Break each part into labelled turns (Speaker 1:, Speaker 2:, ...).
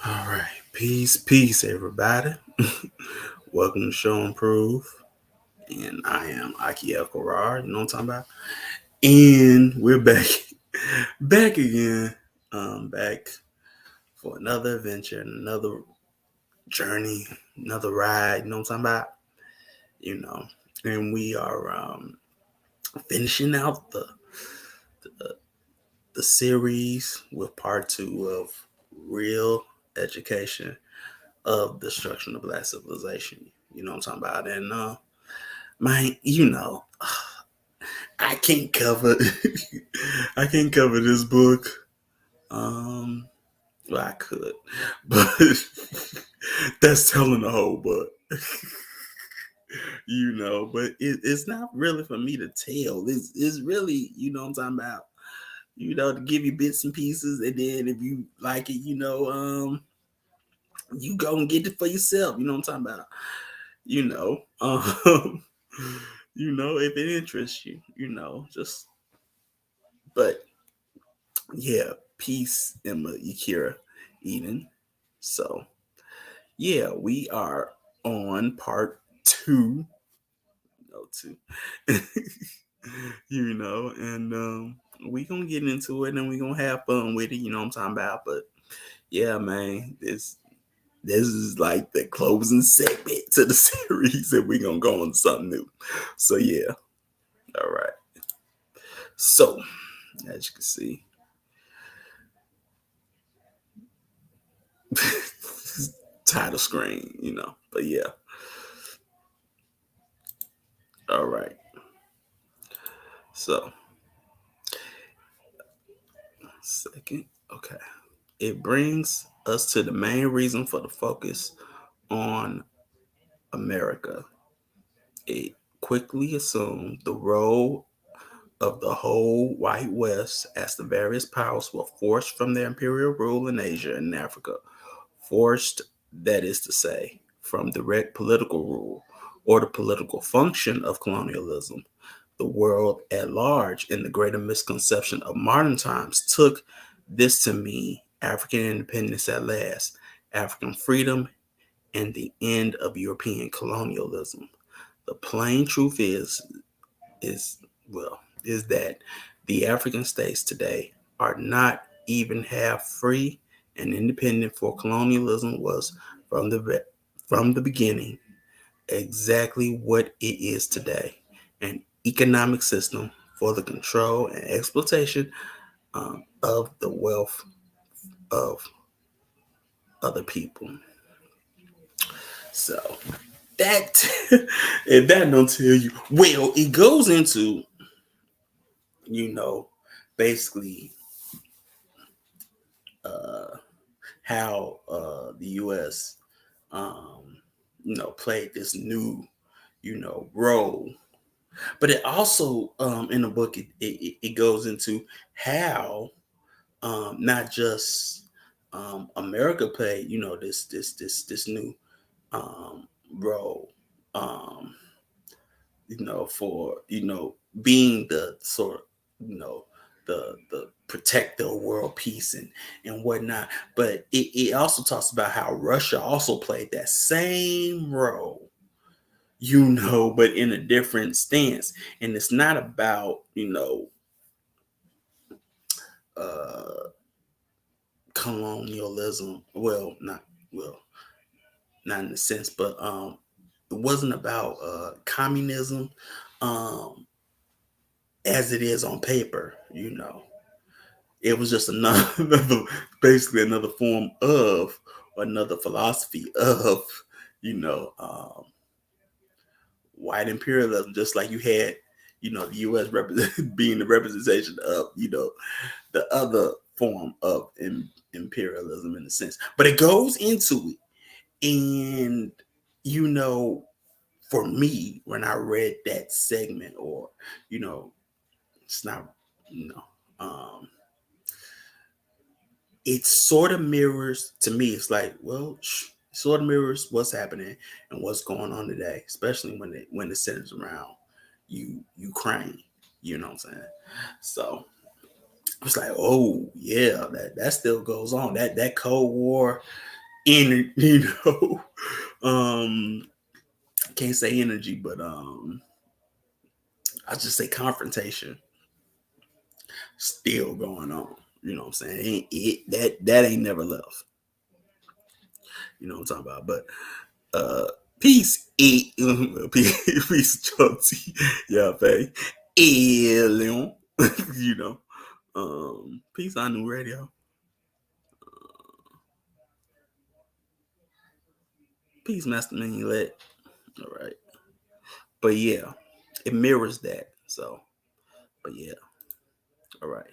Speaker 1: All right. Peace, everybody. Welcome to Show and Prove. And I am Aki El Karar, you know what I'm talking about? And we're back, back again, back for another adventure, another journey, another ride, you know what I'm talking about? You know, and we are finishing out the series with part two of real education of destruction of black civilization. You know what I'm talking about? And man, I can't cover I can't cover this book. Um well I could, but that's telling the whole book. But it's not really for me to tell. It's really, what I'm talking about, to give you bits and pieces, and then if you like it, you go and get it for yourself, you know what I'm talking about. You know. If it interests you, just but yeah, peace, Emma, Yakira, Eden. So yeah, we are on part two. No, two. And we gonna get into it and we gonna have fun with it, you know what I'm talking about. But yeah, man, this is like the closing segment to the series, and we gonna go on something new. So yeah, all right. So as you can see, title screen, But yeah, all right. So second, okay. It brings us to the main reason for the focus on America. It quickly assumed the role of the whole white West as the various powers were forced from their imperial rule in Asia and Africa, forced, that is to say, from direct political rule or the political function of colonialism. The world at large, in the greater misconception of modern times, took this to mean African independence at last, African freedom, and the end of European colonialism. The plain truth is is that the African states today are not even half free and independent, for colonialism was from the beginning exactly what it is today, an economic system for the control and exploitation of the wealth of other people. So that if that don't tell you, well, it goes into, you know, basically uh, how the U.S. Played this new, role. But it also, in the book, it goes into how not just America played, this new role, um, for being the sort of, the protector of world peace and whatnot. But it also talks about how Russia also played that same role, but in a different stance. And it's not about, uh, colonialism. Not in a sense, but it wasn't about communism um, as it is on paper. It was just basically another form of, or another philosophy of, you know, um, white imperialism. Just like you had, the U.S. being the representation of, the other form of imperialism in a sense. But it goes into it, and you know, for me, when I read that segment, or it's not, you know, um, it sort of mirrors to me. It's like, well, sort of mirrors what's happening and what's going on today, especially when it centers around Ukraine. You know what I'm saying? So it's like, oh yeah, that still goes on. That Cold War, um, can't say energy, but I just say confrontation still going on. You know what I'm saying? That ain't never left. You know what I'm talking about? But peace, peace, Chelsea, yeah, pay, Leon, you know, peace on new radio, peace, Master Man, let, all right, but yeah, it mirrors that. So, but yeah, all right,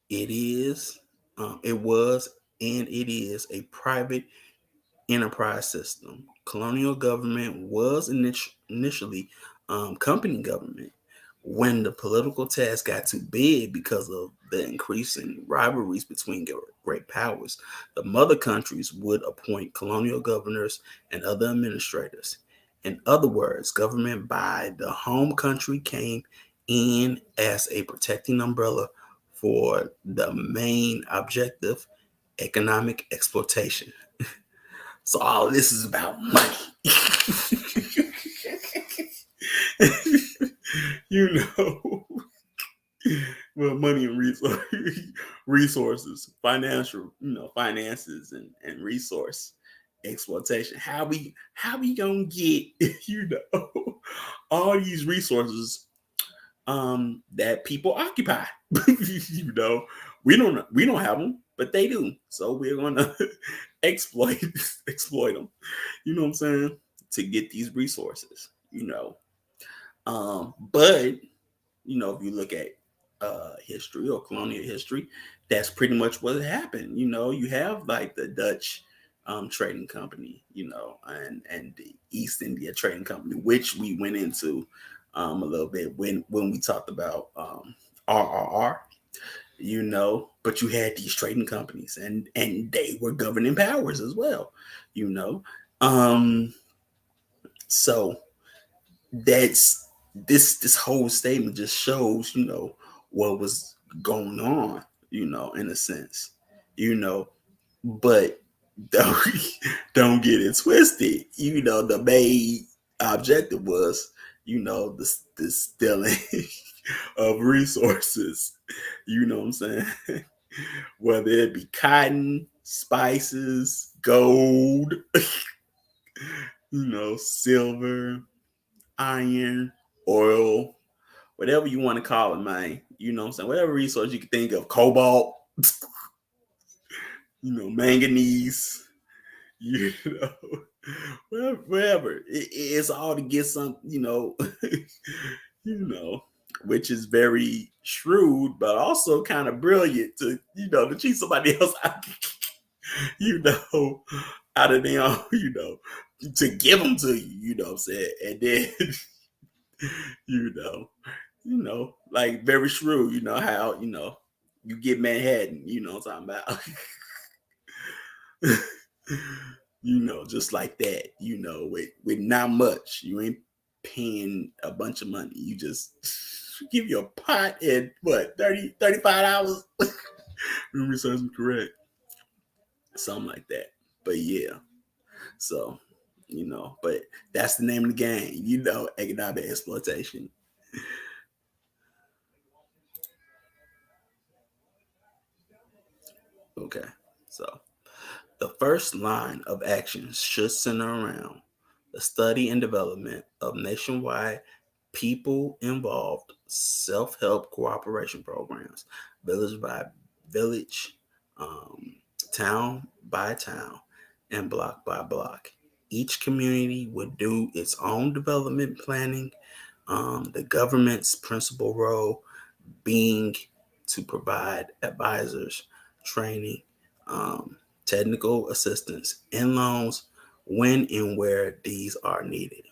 Speaker 1: it is, it was, and it is a private enterprise system. Colonial government was initially company government. When the political task got too big because of the increasing rivalries between great powers, the mother countries would appoint colonial governors and other administrators. In other words, government by the home country came in as a protecting umbrella for the main objective, economic exploitation. So all of this is about money. you know, well, money and resources, financial, finances and resource exploitation. How we gonna get all these resources that people occupy? you know, we don't have them, but they do. So we're gonna exploit them. You know what I'm saying? To get these resources. But if you look at history or colonial history, that's pretty much what happened. You have like the Dutch trading company, and the East India Trading Company, which we went into a little bit when we talked about RRR. But you had these trading companies, and they were governing powers as well. You know, um, so that's this whole statement just shows what was going on, in a sense, you know but don't, don't get it twisted. The main objective was the stealing of resources, what I'm saying. Whether it be cotton, spices, gold, silver, iron, oil, whatever you want to call it, man. What I'm saying? Whatever resource you can think of, cobalt, manganese, you know, whatever. It's all to get some, you know, which is very shrewd, but also kind of brilliant to cheat somebody else out, you know, out of their own, to give them to you, what I'm saying? And then, you know, like very shrewd, how, you get Manhattan, what I'm talking about. Just like that, with not much. You ain't paying a bunch of money. You just give you a pot and what, $35? Remember serves me correct. Something like that. But yeah. So, but that's the name of the game, economic exploitation. Okay. So the first line of action should center around the study and development of nationwide people involved self help cooperation programs, village by village, um, town by town, and block by block. Each community would do its own development planning. The government's principal role being to provide advisors, training, um, technical assistance, and loans when and where these are needed.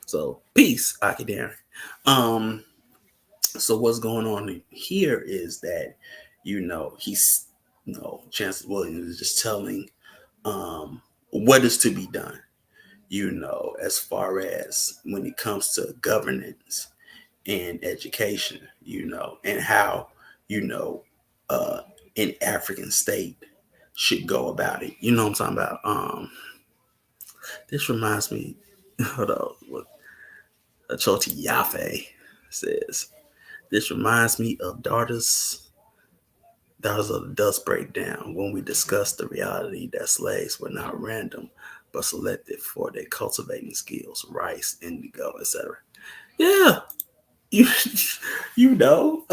Speaker 1: So, peace, Akadari. Um, so what's going on here is that, he's, Chancellor Williams is just telling what is to be done, as far as when it comes to governance and education, and how, you know, uh, an African state should go about it. You know what I'm talking about? This reminds me. Hold on. Look, Choti Yafe says this reminds me of Daughters of the Dust Breakdown when we discussed the reality that slaves were not random but selected for their cultivating skills, rice, indigo, etc. Yeah, you you know,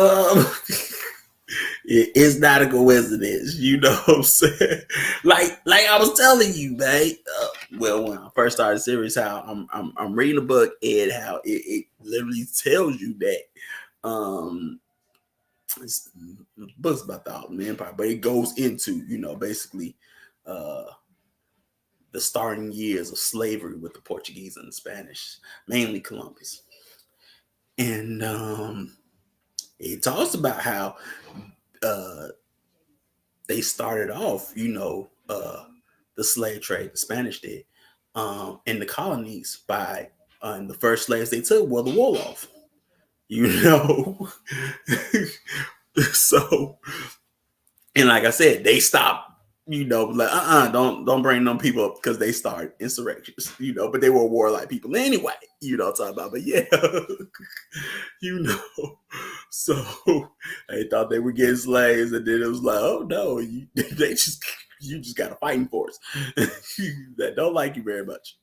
Speaker 1: it's not a coincidence. You know what I'm saying? Like I was telling you, man. Well, when I first started the series, how I'm reading a book and how it literally tells you that it's books about the Ottoman Empire, but it goes into basically uh, the starting years of slavery with the Portuguese and the Spanish, mainly Columbus, and it talks about how uh, they started off, the slave trade, the Spanish did, in the colonies by and the first slaves they took were the Wolof, you know. So, and like I said, they stopped, like don't bring them people up because they started insurrections, but they were warlike people anyway, what I'm talking about. But yeah, you know, so they thought they were getting slaves, and then it was like, oh no, you just got a fighting force that don't like you very much,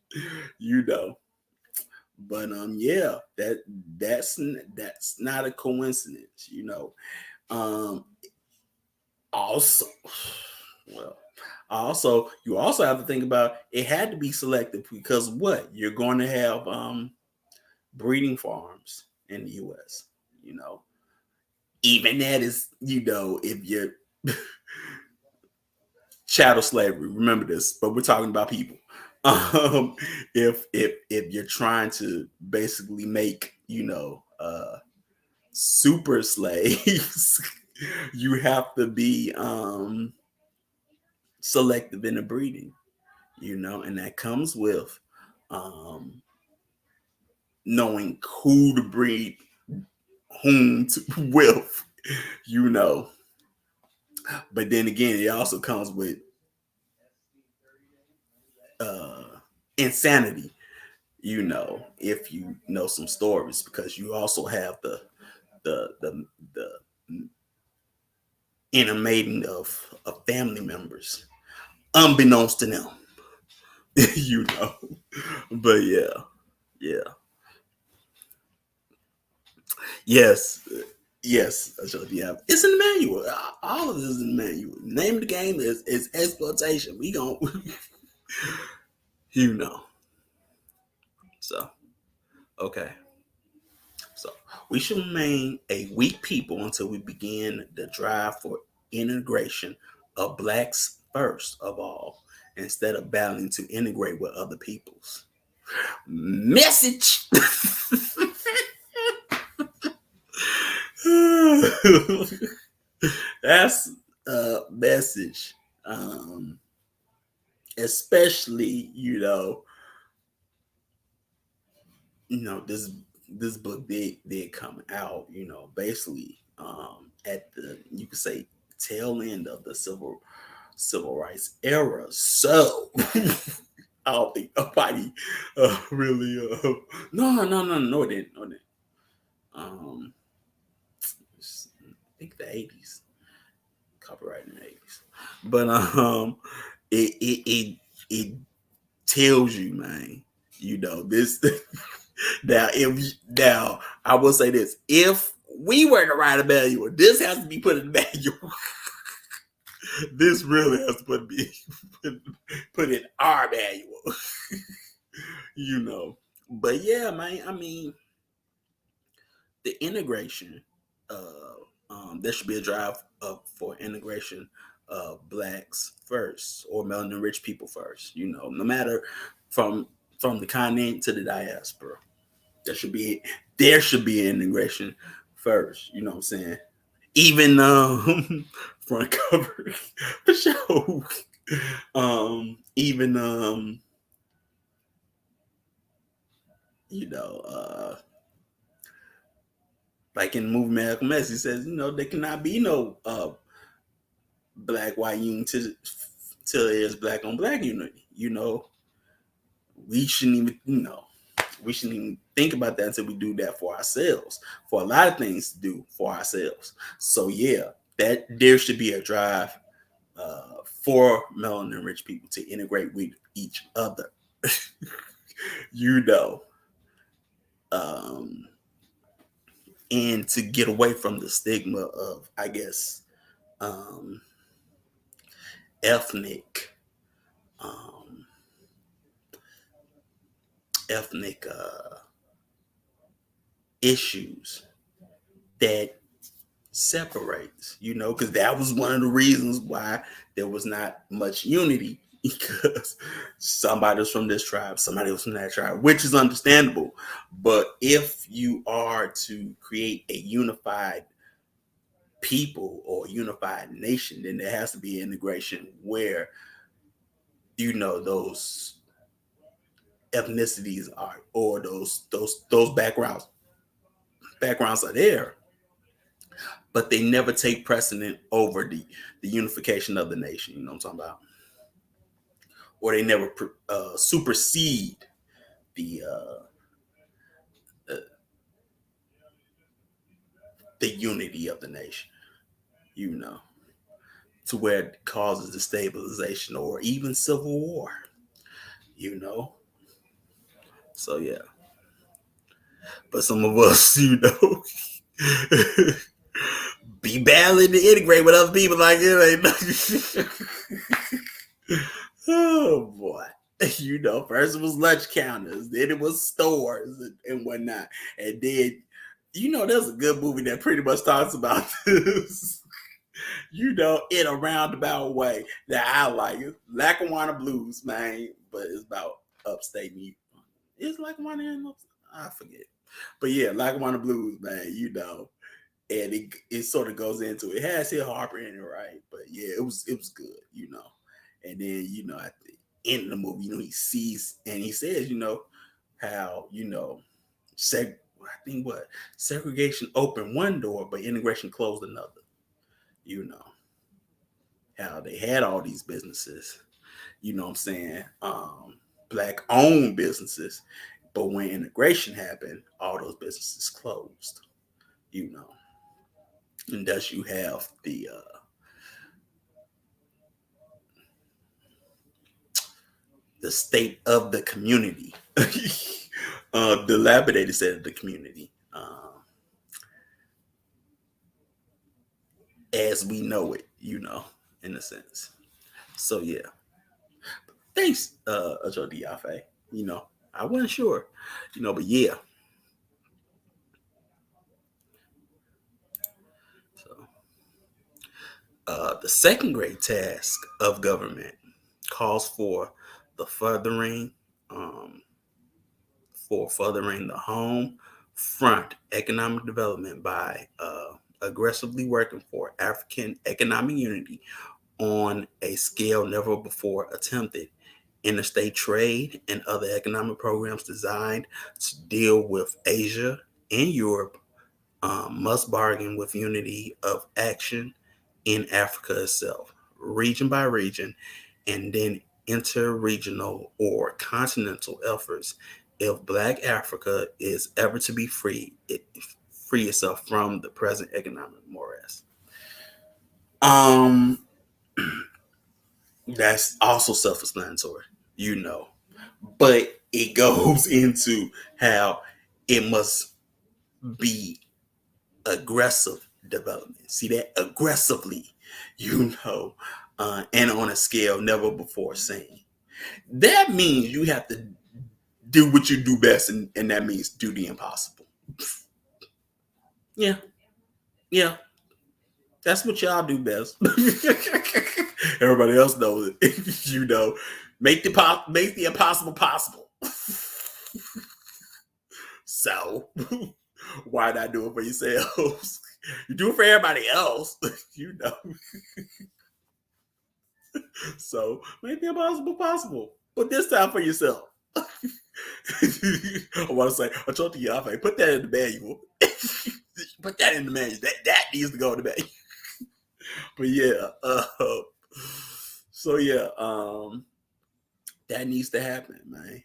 Speaker 1: you know. But yeah, that's not a coincidence, Um, also, well, you also have to think about it had to be selective because what you're going to have breeding farms in the U.S. You know, even that is if you're chattel slavery. Remember this, but we're talking about people. If you're trying to basically make super slaves, you have to be selective in the breeding, and that comes with um, knowing who to breed whom with, you know. But then again, it also comes with uh, insanity, if you know some stories, because you also have the intermating of family members, unbeknownst to them, you know. But yeah, yeah, yes, yes. Yeah, it's in the manual. All of this is in the manual. Name of the game is exploitation. We gon' you know. So okay. So we should remain a weak people until we begin the drive for integration of blacks first of all, instead of battling to integrate with other peoples. Message. That's a message. Especially, this book did come out, basically at the, you could say, tail end of the civil rights era. So I don't think nobody really no, it didn't. No, it didn't. Um I think the 80s, copyright in the 80s. But it tells you, man, this. Now I will say this: if we were to write a manual, this has to be put in the manual. This really has to put in our manual, you know. But yeah, man, I mean, the integration. There should be a drive for integration of blacks first, or melanin rich people first. No matter from the continent to the diaspora. There should be an integration first. You know what I'm saying? Even front cover for sure. Even you know, like in the movie Malcolm X, he says, there cannot be no black white union till there's black on black unity. We shouldn't even, we shouldn't even think about that until we do that for ourselves. For a lot of things to do for ourselves. So yeah, that there should be a drive for melanin rich people to integrate with each other. you know, um, and to get away from the stigma of, I guess, um, ethnic, um, ethnic issues that separates, because that was one of the reasons why there was not much unity, because somebody was from this tribe, somebody was from that tribe, which is understandable. But if you are to create a unified people or unified nation, then there has to be integration where those ethnicities are, or those backgrounds are there, but they never take precedent over the unification of the nation. You know what I'm talking about? Or they never supersede the the unity of the nation. You know, to where it causes destabilization or even civil war. You know, so yeah. But some of us, be battling to integrate with other people like it ain't. Oh boy. First it was lunch counters, then it was stores and whatnot. And then, there's a good movie that pretty much talks about this, in a roundabout way that I like. It's Lackawanna Blues, man, but it's about upstate New York. It's Lackawanna in I forget. But yeah, Lackawanna Blues, man, and it sort of goes into it. Has Hill Harper in it, right? But yeah, it was good. And then at the end of the movie, he sees and he says, how I think segregation opened one door, but integration closed another. How they had all these businesses, what I'm saying, black owned businesses, but when integration happened, all those businesses closed. And thus you have the state of the community, dilapidated state of the community, as we know it, in a sense. So yeah, thanks, Ajo Diafe. I wasn't sure, but yeah. So, the second great task of government calls for the furthering the home front economic development by aggressively working for African economic unity on a scale never before attempted. Interstate trade and other economic programs designed to deal with Asia and Europe must bargain with unity of action in Africa itself, region by region, and then interregional or continental efforts if Black Africa is ever to be free itself from the present economic morass. That's also self-explanatory, but it goes into how it must be aggressive development. See that? Aggressively, and on a scale never before seen. That means you have to do what you do best, and that means do the impossible. Yeah. Yeah. That's what y'all do best. Everybody else knows it. Make the impossible possible. So why not do it for yourselves? You do it for everybody else, So make the impossible possible. But this time for yourself. I want to say, I told you, put that in the manual. Put that in the manual. That needs to go in the manual. But yeah, So yeah, that needs to happen, man.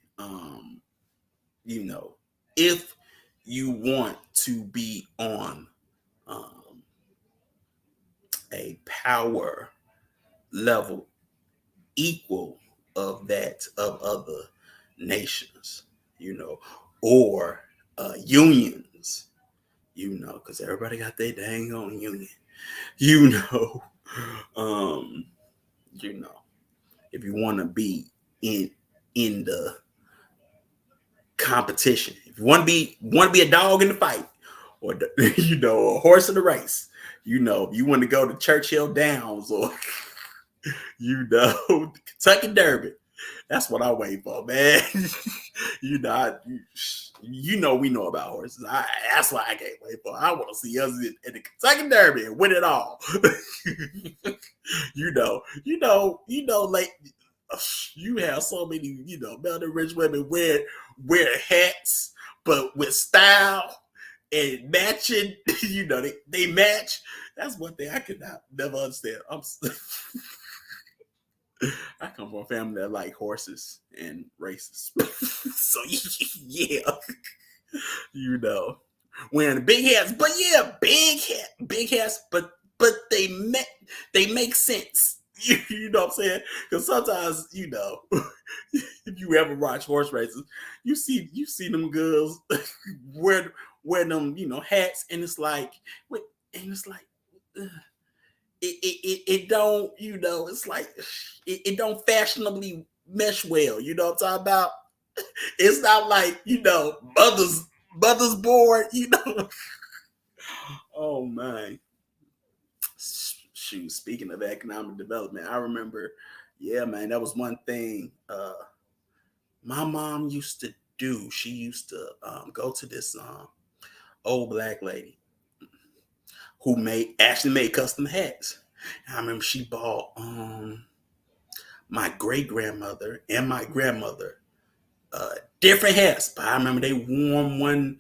Speaker 1: If you want to be on um, a power level equal of that of other nations, or unions, because everybody got their dang on union, you know, um, you know, if you want to be in the competition, if you want to be a dog in the fight, or a horse in the race, if you want to go to Churchill Downs or the Kentucky Derby. That's what I wait for, man. We know about horses. That's why I can't wait for. I want to see us in the Kentucky Derby and win it all. Like you have so many, mountain rich women wear hats, but with style and matching. They match. That's one thing I could never understand. I come from a family that like horses and races. So yeah, wearing the big hats, but yeah, big hats, but they make sense. You know what I'm saying? Because sometimes, if you ever watch horse races, you see them girls wear them, hats, and it's like, ugh. It don't, it's like it don't fashionably mesh well. You know what I'm talking about? It's not like, mother's board, Oh man. Shoot, speaking of economic development, I remember, yeah, man, that was one thing my mom used to do. She used to go to this old black lady who actually made custom hats. And I remember she bought my great grandmother and my grandmother different hats. But I remember they wore them one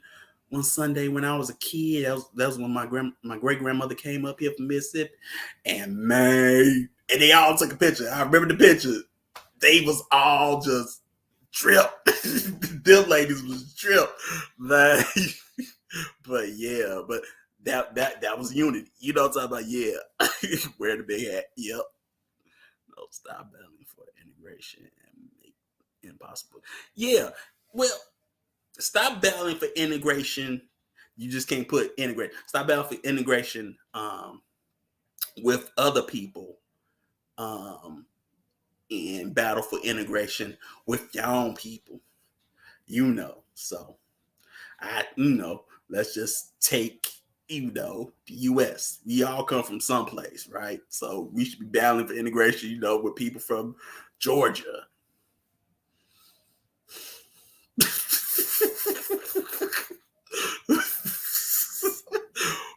Speaker 1: Sunday when I was a kid. That was when my great grandmother came up here from Mississippi, and man, and they all took a picture. I remember the picture. They was all just tripped. Them ladies was tripped, man. But yeah, but that was unity. You know what I'm talking about? Yeah, wear the big hat. Yep. No, stop battling for integration and make it impossible. Yeah. Well, stop battling for integration. You just can't put integrate. Stop battling for integration with other people, and battle for integration with your own people. So let's just take the U.S. We all come from someplace, right? So we should be battling for integration, with people from Georgia.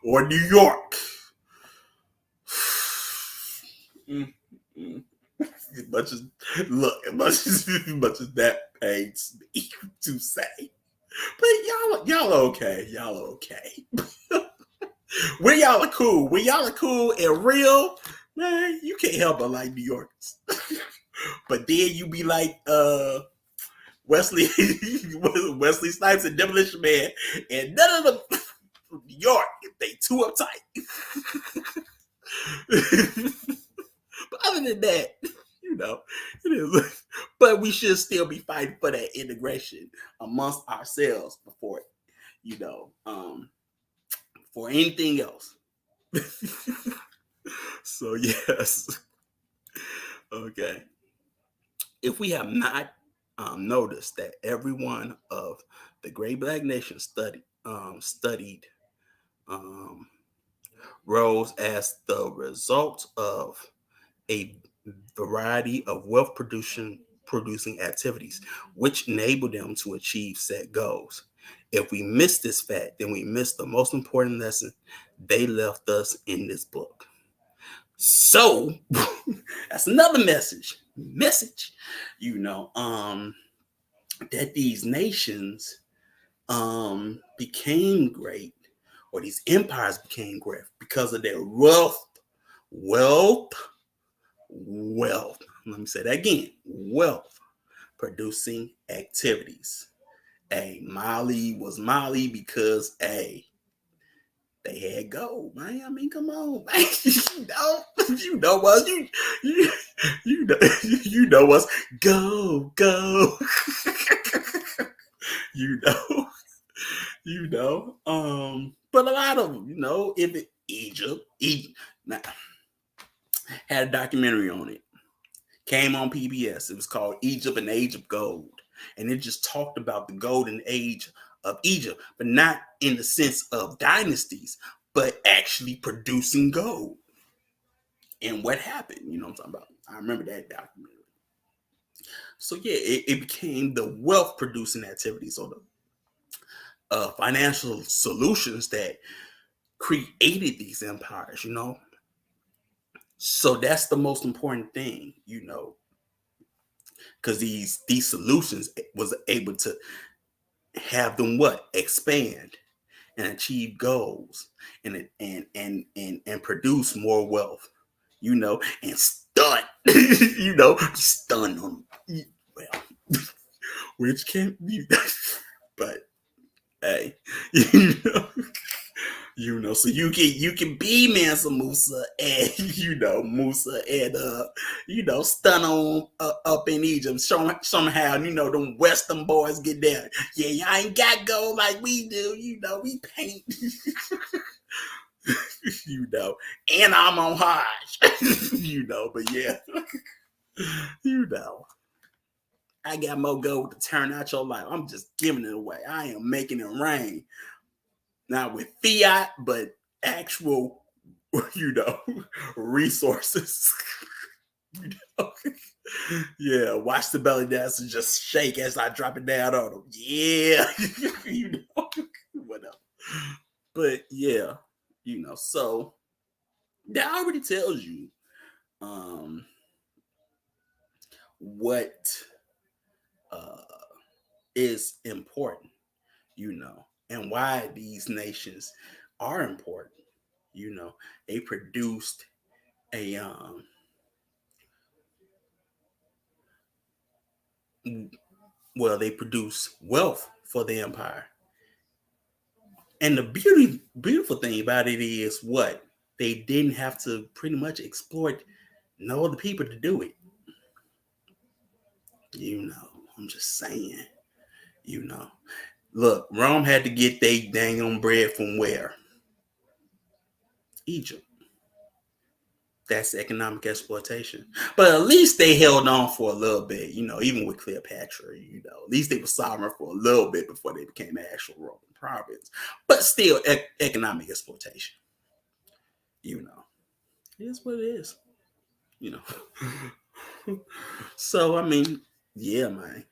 Speaker 1: Or New York. As much as that pains me to say. But y'all okay. Y'all okay. When y'all are cool. When y'all are cool and real, man, you can't help but like New Yorkers. But then you be like Wesley Snipes and Demolition Man, and none of them from New York, they too uptight. But other than that, it is. But we should still be fighting for that integration amongst ourselves before, for anything else. So yes, okay. If we have not noticed that every one of the great black nations studied rose as the result of a variety of wealth producing activities, which enable them to achieve set goals. If we miss this fact, then we miss the most important lesson they left us in this book. So that's another message, that these nations became great, or these empires became great because of their wealth, wealth. Let me say that again. Wealth producing activities. Mali was Mali because they had gold, man. I mean, come on, man. you know what you know what's go. you know. But a lot of them, if Egypt now, had a documentary on it. Came on PBS. It was called Egypt and the Age of Gold. And it just talked about the golden age of Egypt, but not in the sense of dynasties, but actually producing gold. And what happened, you know what I'm talking about? I remember that documentary. So yeah, it became the wealth producing activities or the financial solutions that created these empires, So that's the most important thing, because these solutions was able to have them expand and achieve goals and produce more wealth, and stun, stun them. Well, which can't be, but hey, so you can be Mansa Musa and Musa and stun on up in Egypt. Somehow them Western boys get there. Yeah, y'all ain't got gold like we do. We paint. And I'm on Hajj. But yeah, I got more gold to turn out your life. I'm just giving it away. I am making it rain. Not with fiat, but actual, resources. Yeah, watch the belly dancer just shake as I drop it down on them. Yeah, whatever. But yeah, so that already tells you what is important, and why these nations are important. They produced they produce wealth for the empire. And the beautiful thing about it is what? They didn't have to pretty much exploit no other people to do it. I'm just saying, Look, Rome had to get their dang on bread from where? Egypt. That's economic exploitation. But at least they held on for a little bit, even with Cleopatra, at least they were sovereign for a little bit before they became an actual Roman province. But still, economic exploitation. It is what it is. So, I mean, yeah, man.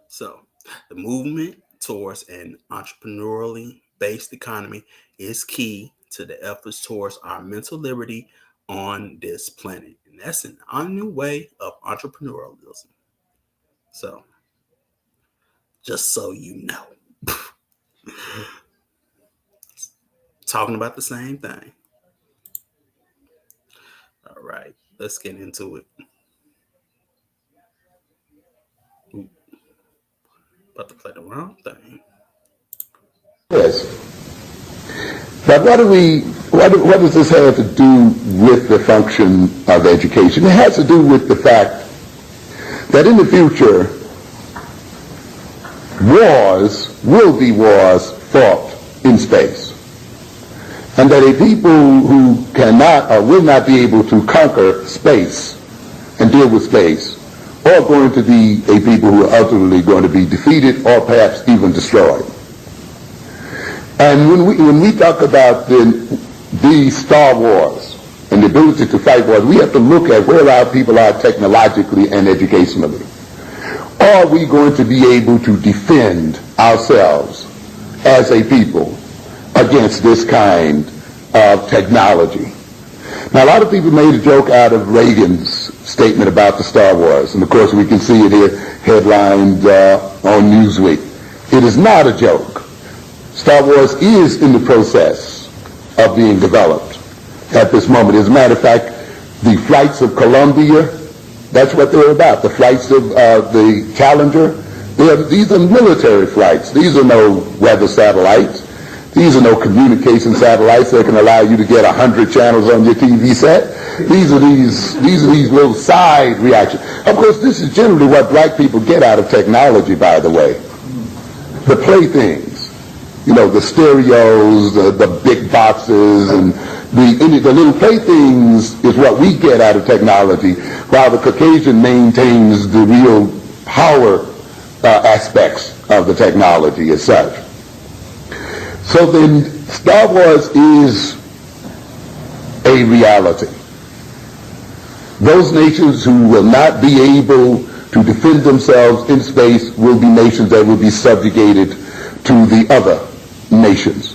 Speaker 1: So, the movement towards an entrepreneurially based economy is key to the efforts towards our mental liberty on this planet. And that's an new way of entrepreneurialism. So, just so you know. Talking about the same thing. All right, let's get into it. Ooh. About to play the wrong thing.
Speaker 2: Yes. But what does this have to do with the function of education? It has to do with the fact that in the future, wars will be wars fought in space. And that a people who cannot or will not be able to conquer space and deal with space are going to be a people who are ultimately going to be defeated or perhaps even destroyed. And when we talk about the Star Wars and the ability to fight wars, we have to look at where our people are technologically and educationally. Are we going to be able to defend ourselves as a people against this kind of technology? Now, a lot of people made a joke out of Reagan's statement about the Star Wars, and of course we can see it here headlined on Newsweek. It is not a joke. Star Wars is in the process are being developed at this moment. As a matter of fact, the flights of Columbia, that's what they're about. The flights of the Challenger, these are military flights. These are no weather satellites. These are no communication satellites that can allow you to get 100 channels on your TV set. These are these little side reactions. Of course, this is generally what black people get out of technology, by the way. The playthings, the stereos, the big boxes, and the little playthings is what we get out of technology, while the Caucasian maintains the real power aspects of the technology as such. So then Star Wars is a reality. Those nations who will not be able to defend themselves in space will be nations that will be subjugated to the other nations.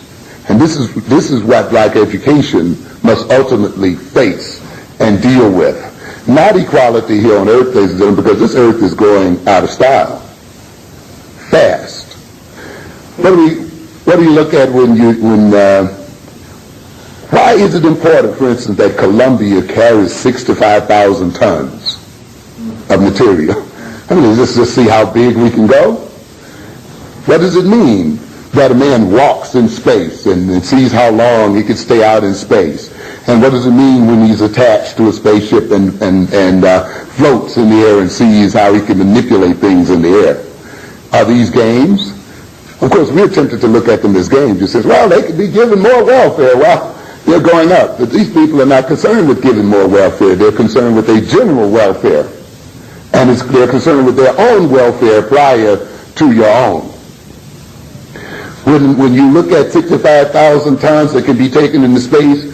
Speaker 2: And this is what black education must ultimately face and deal with. Not equality here on earth, ladies and gentlemen, because this earth is going out of style fast. What do you look at why is it important, for instance, that Columbia carries 65,000 tons of material? I mean, let's just see how big we can go. What does it mean that a man walks in space and sees how long he can stay out in space? And what does it mean when he's attached to a spaceship and floats in the air and sees how he can manipulate things in the air? Are these games? Of course, we're tempted to look at them as games. You say, well, they could be given more welfare. Well, they're going up. But these people are not concerned with giving more welfare. They're concerned with a general welfare. And they're concerned with their own welfare prior to your own. When you look at 65,000 tons that can be taken into space,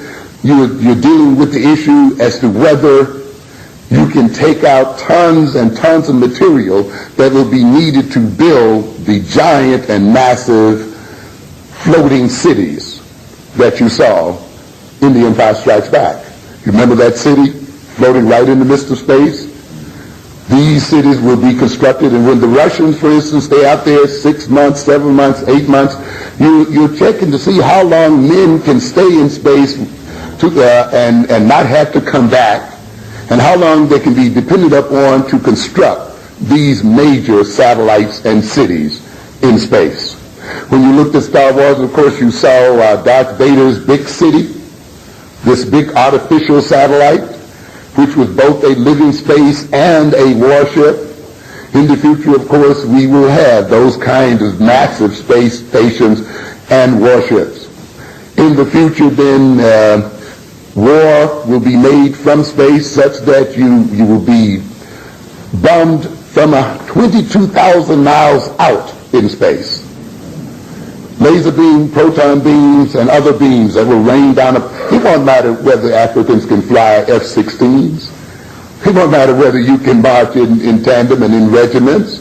Speaker 2: you're dealing with the issue as to whether you can take out tons and tons of material that will be needed to build the giant and massive floating cities that you saw in The Empire Strikes Back. You remember that city floating right in the midst of space? These cities will be constructed, and when the Russians, for instance, stay out there 6 months, 7 months, 8 months, you're checking to see how long men can stay in space and not have to come back, and how long they can be depended upon to construct these major satellites and cities in space. When you looked at Star Wars, of course, you saw Darth Vader's big city, this big artificial satellite, which was both a living space and a warship. In the future, of course, we will have those kinds of massive space stations and warships. In the future, then, war will be made from space such that you will be bombed from 22,000 miles out in space. Laser beam, proton beams, and other beams that will rain down. It won't matter whether Africans can fly F-16s. It won't matter whether you can march in tandem and in regiments.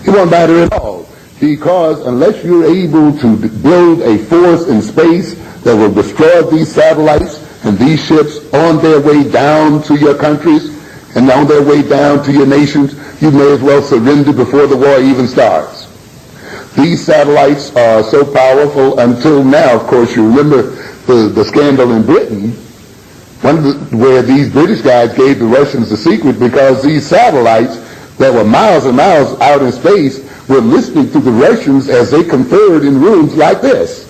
Speaker 2: It won't matter at all, because unless you're able to build a force in space that will destroy these satellites and these ships on their way down to your countries and on their way down to your nations, you may as well surrender before the war even starts. These satellites are so powerful until now. Of course, you remember the scandal in Britain, where these British guys gave the Russians the secret, because these satellites that were miles and miles out in space were listening to the Russians as they conferred in rooms like this,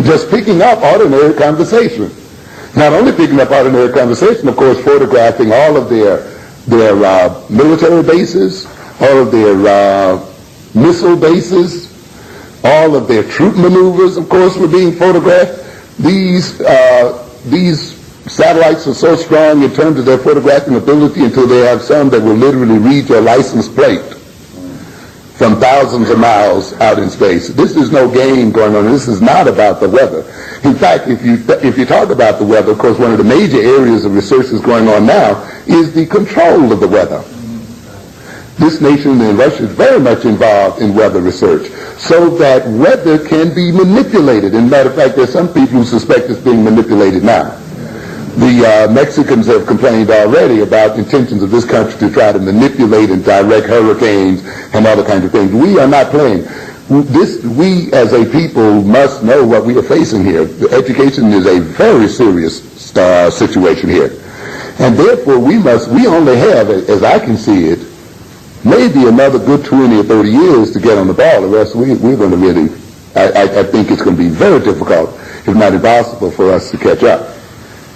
Speaker 2: just picking up ordinary conversation. Not only picking up ordinary conversation, of course, photographing all of their military bases, all of their missile bases, all of their troop maneuvers, of course, were being photographed. These satellites are so strong in terms of their photographing ability until they have some that will literally read your license plate from thousands of miles out in space. This is no game going on. This is not about the weather. In fact, if you talk about the weather, of course, one of the major areas of research that's going on now is the control of the weather. This nation in Russia is very much involved in weather research, so that weather can be manipulated. As a matter of fact, there's some people who suspect it's being manipulated now. The Mexicans have complained already about intentions of this country to try to manipulate and direct hurricanes and other kinds of things. We are not playing. we as a people must know what we are facing here. Education is a very serious situation here. And therefore we only have, as I can see it, maybe another good 20 or 30 years to get on the ball. The rest we're going to really, I think it's going to be very difficult, if not impossible, for us to catch up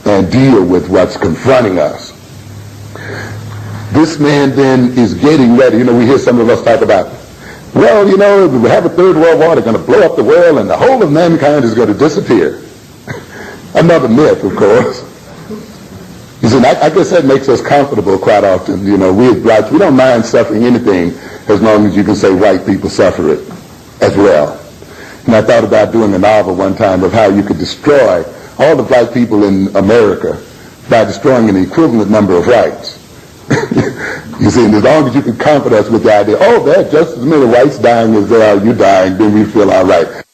Speaker 2: and deal with what's confronting us. This man then is getting ready. We hear some of us talk about, well, we have a third world war, they're going to blow up the world and the whole of mankind is going to disappear. Another myth, of course. You see, I guess that makes us comfortable quite often. We as blacks, we don't mind suffering anything as long as you can say white people suffer it as well. And I thought about doing a novel one time of how you could destroy all the black people in America by destroying an equivalent number of whites. You see, and as long as you can comfort us with the idea, oh, there are just as many whites dying as there are you dying, then we feel all right.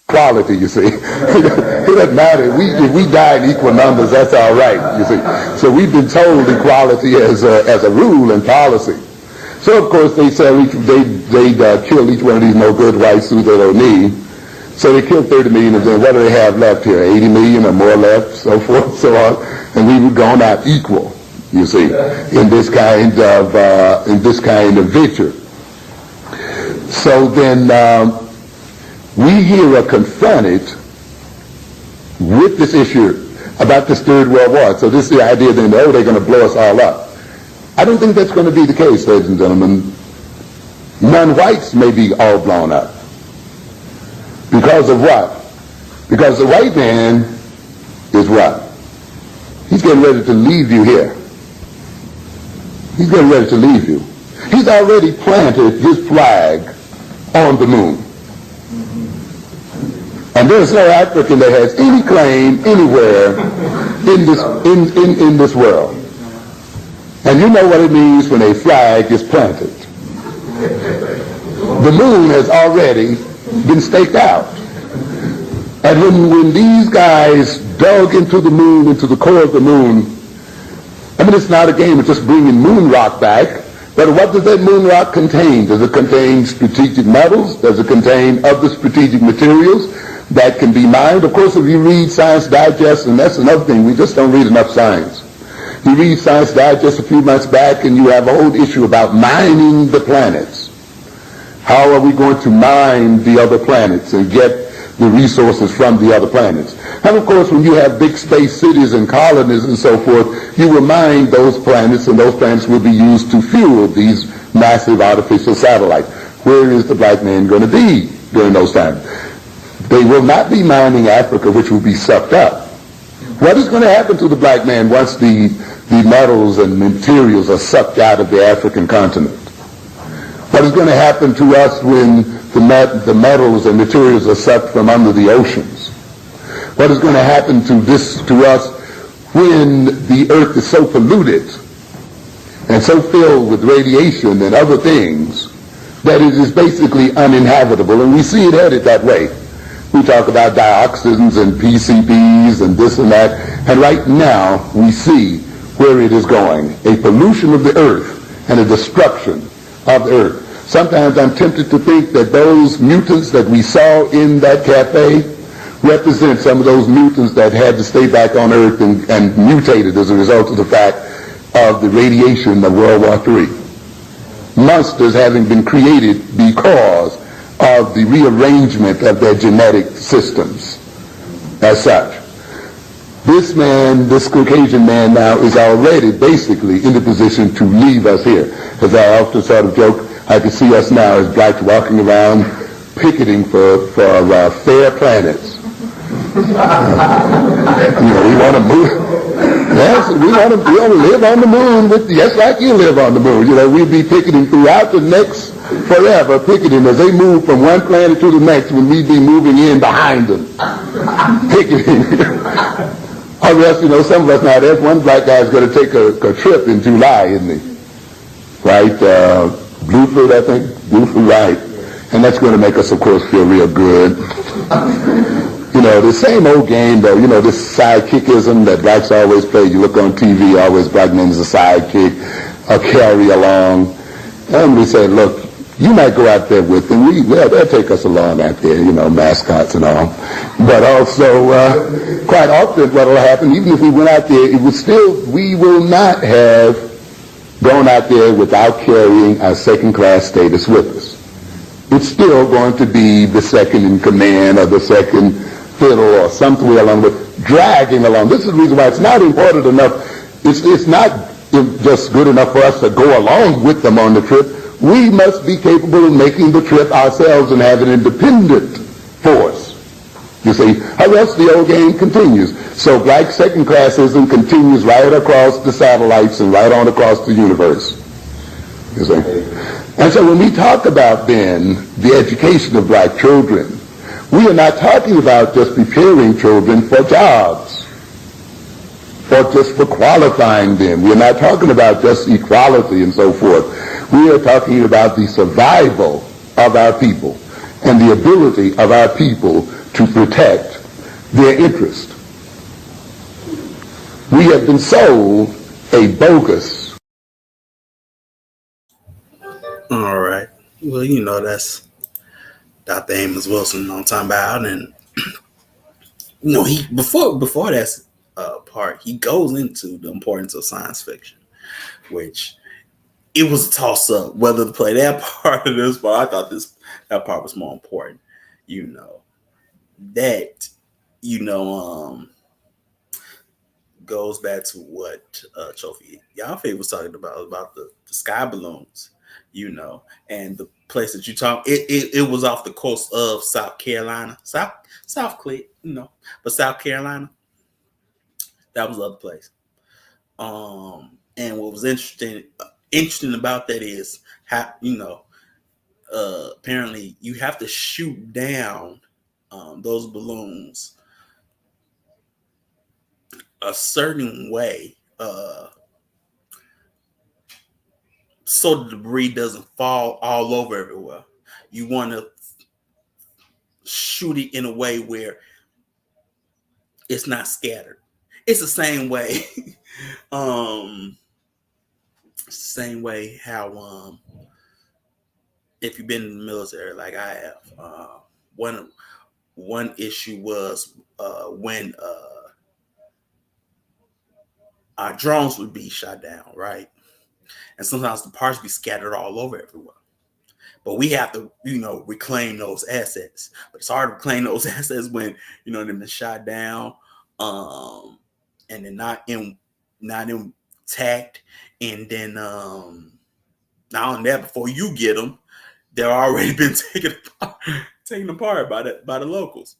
Speaker 2: Equality, you see. It doesn't matter. If we die in equal numbers, that's all right, you see. So we've been told equality as a rule and policy. So, of course, they kill each one of these no good whites who they don't need. So they killed 30 million, and then what do they have left here? 80 million or more left, so forth, so on. And we were gone out equal, you see, in this kind of venture. So then we here are confronted with this issue about this Third World War. So this is the idea that, they're going to blow us all up. I don't think that's going to be the case, ladies and gentlemen. Non-whites may be all blown up. Because of what? Because the white man is what? He's getting ready to leave you here. He's getting ready to leave you. He's already planted his flag on the moon. And there's no African that has any claim anywhere in this world. And you know what it means when a flag is planted. The moon has already been staked out. And when these guys dug into the moon, into the core of the moon, it's not a game of just bringing moon rock back, but what does that moon rock contain? Does it contain strategic metals? Does it contain other strategic materials that can be mined? Of course, if you read Science Digest, and that's another thing, we just don't read enough science. You read Science Digest a few months back, and you have a whole issue about mining the planets. How are we going to mine the other planets and get the resources from the other planets? And of course, when you have big space cities and colonies and so forth, you will mine those planets, and those planets will be used to fuel these massive artificial satellites. Where is the black man going to be during those times? They will not be mining Africa, which will be sucked up. What is going to happen to the black man once the metals and materials are sucked out of the African continent? What is going to happen to us when the metals and materials are sucked from under the oceans? What is going to happen to us when the earth is so polluted and so filled with radiation and other things that it is basically uninhabitable? And we see it headed that way. We talk about dioxins and PCBs and this and that, and right now we see where it is going, a pollution of the earth and a destruction of the earth. Sometimes I'm tempted to think that those mutants that we saw in that cafe represent some of those mutants that had to stay back on earth and mutated as a result of the fact of the radiation of World War III. Monsters having been created because of the rearrangement of their genetic systems as such. This man, this Caucasian man now, is already basically in the position to leave us here. As I often sort of joke, I can see us now as blacks walking around picketing for fair planets. We want to move. Yes, we want to live on the moon just like you live on the moon. We'll be picketing throughout the next forever, picketing as they move from one planet to the next, when we be moving in behind them, picketing. Or else, some of us now, there's one black guy's going to take a trip in July, isn't he? Right? Blueford, I think. Blueford, right. And that's going to make us, of course, feel real good. The same old game, though, this sidekickism that blacks always play. You look on TV, always black men is a sidekick, a carry along. And we say, look, You might go out there with them. They'll take us along out there, mascots and all. But also, quite often what will happen, even if we went out there, we will not have gone out there without carrying our second-class status with us. It's still going to be the second in command or the second fiddle or something along with dragging along. This is the reason why it's not important enough. It's not just good enough for us to go along with them on the trip. We must be capable of making the trip ourselves and have an independent force. You see, or else the old game continues. So black second classism continues right across the satellites and right on across the universe. You see? And so when we talk about then the education of black children, we are not talking about just preparing children for jobs or just for qualifying them. We are not talking about just equality and so forth. We are talking about the survival of our people and the ability of our people to protect their interest. We have been sold a bogus.
Speaker 1: All right. Well, that's Dr. Amos Wilson on time about, and he before that part, he goes into the importance of science fiction, which it was a toss up whether to play that part of this, but I thought that part was more important. That goes back to what Chofi Yafe was talking about the sky balloons, and the place that you talk. It was off the coast of South Carolina, South Click, but South Carolina. That was the other place. And what was interesting about that is how apparently you have to shoot down those balloons a certain way so the debris doesn't fall all over everywhere. You want to shoot it in a way where it's not scattered. It's the same way. Same way how if you've been in the military like I have, one issue was when our drones would be shot down, right? And sometimes the parts be scattered all over everywhere. But we have to, reclaim those assets. But it's hard to reclaim those assets when, they've been shot down, and they're not intact. And then not only that, before you get them, they're already been taken apart by the locals.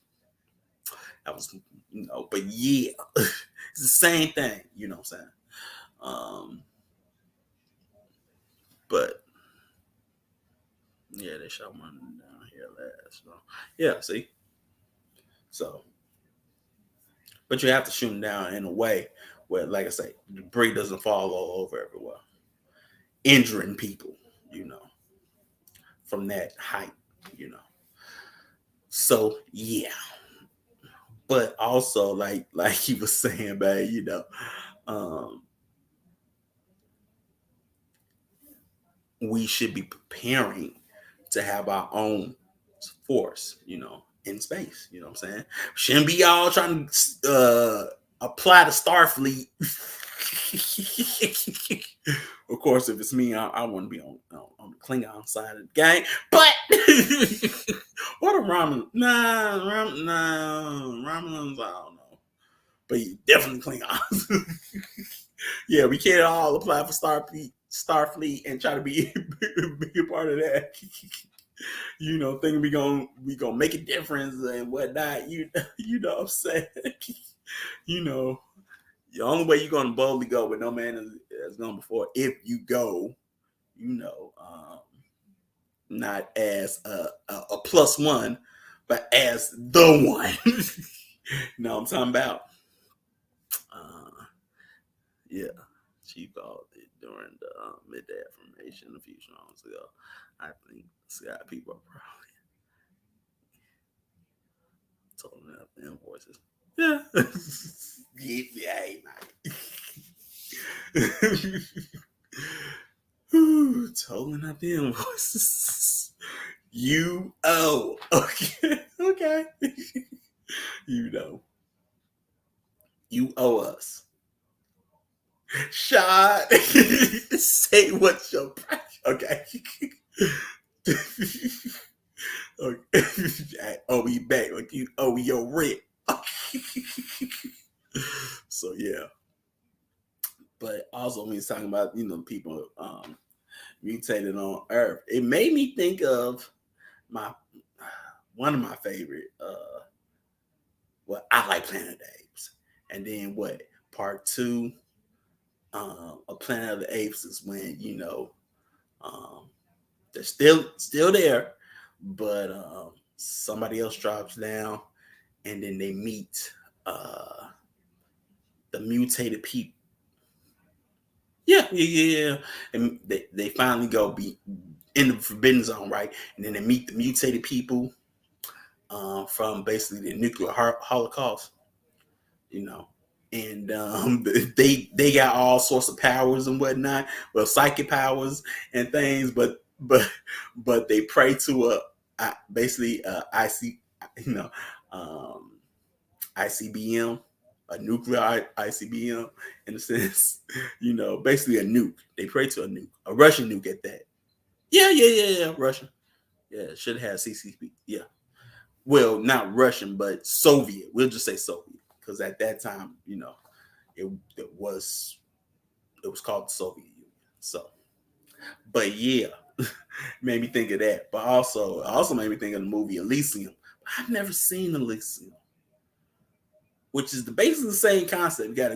Speaker 1: That was, but yeah, it's the same thing. You know what I'm saying? But yeah, they shot one down here last. So yeah, see. So, but you have to shoot them down in a way where, like I say, debris doesn't fall all over everywhere, injuring people. From that height. So yeah, but also like he was saying, man, we should be preparing to have our own force, in space. You know what I'm saying? Shouldn't be all trying to apply to Starfleet. Of course, if it's me, I want to be on the Klingon side of the game. But what a Romulan? Romulans, I don't know. But definitely Klingons. Yeah, we can't all apply for Starfleet and try to be a part of that. Thinking we gonna make a difference and whatnot. You know what I'm saying? The only way you're gonna boldly go with no man has gone before, if you go, not as a plus one, but as the one. What I'm talking about? Yeah, she called it during the midday affirmation a few songs ago. I think Sky people are probably told up the invoices. Yeah. Yeah, tolling up the invoices. You owe. Okay. Okay. You know. You owe us. Shot. Say what's your price. Okay. Okay. I owe you back like you owe your rent. So yeah. But also when he's talking about, people mutated on Earth, it made me think of my one of my favorite I like Planet of the Apes. And then what part two of Planet of the Apes is when, um they're still there, but somebody else drops down and then they meet the mutated people. Yeah. And they finally go be in the Forbidden Zone, right? And then they meet the mutated people from basically the nuclear holocaust, you know. And they got all sorts of powers and whatnot, well, psychic powers and things, but they pray to basically IC, you know, um, ICBM, a nuclear ICBM in a sense, basically a nuke. They pray to a nuke, a Russian nuke at that. Yeah, Russian. Yeah, should have had CCP. Yeah, well, not Russian, but Soviet. We'll just say Soviet because at that time, it, it was it was called the Soviet Union. So, but yeah, made me think of that. But also made me think of the movie Elysium. I've never seen Elysium, which is basically the same concept. You got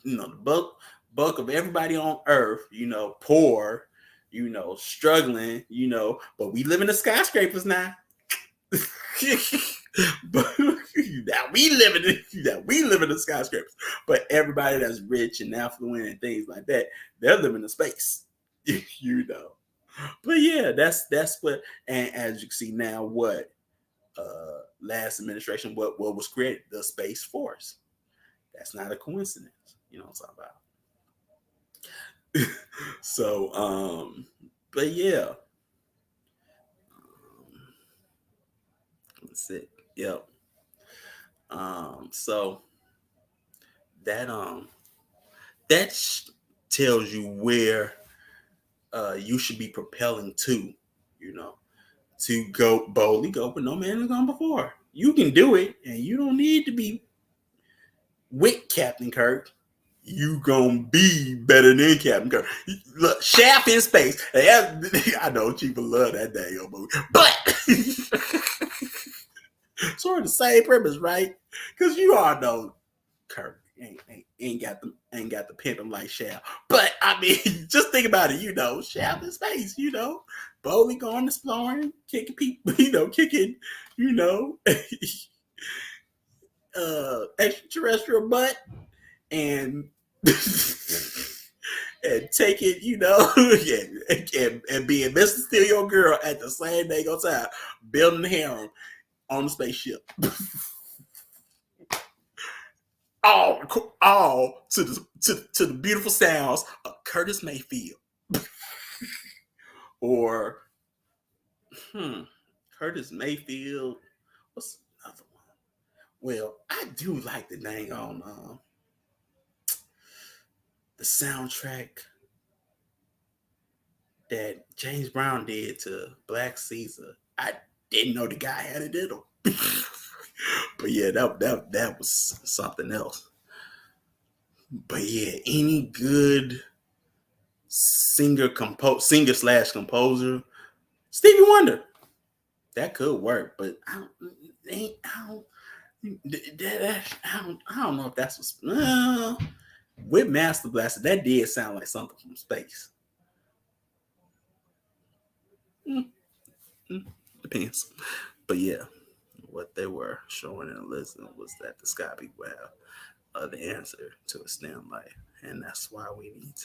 Speaker 1: the bulk of everybody on Earth, poor, struggling, but we live in the skyscrapers now. But we live in the skyscrapers. But everybody that's rich and affluent and things like that, they're living in space. But yeah, that's what. And as you can see now, what last administration, what was created, the Space Force. That's not a coincidence. You know what I'm talking about. So, but yeah, sick. Yep. So that tells you where you should be propelling to, you know, to go boldly go, but no man has gone before. You can do it, and you don't need to be with Captain Kirk. You gonna be better than Captain Kirk. Look, Shaft in space. I know people love that dang movie, but sort of the same premise, right? Because you all know Kirk ain't got the pimping like Shaft. But I mean, just think about it. Shaft in space. Boldly going exploring, kicking people. Kicking. You know, extraterrestrial butt and. And take it, and being Mr. Steal Your Girl at the same dang time, building a harem on the spaceship. all to the beautiful sounds of Curtis Mayfield. Or Curtis Mayfield. What's another one? Well, I do like the dang on the soundtrack that James Brown did to Black Caesar. I didn't know the guy had it in him. But yeah, that was something else. But yeah, any good singer slash composer, Stevie Wonder, that could work. But I don't know if that's what. With Master Blaster, that did sound like something from space. Depends. But yeah, what they were showing and listening was that the sky people have the answer to a STEM life, and that's why we need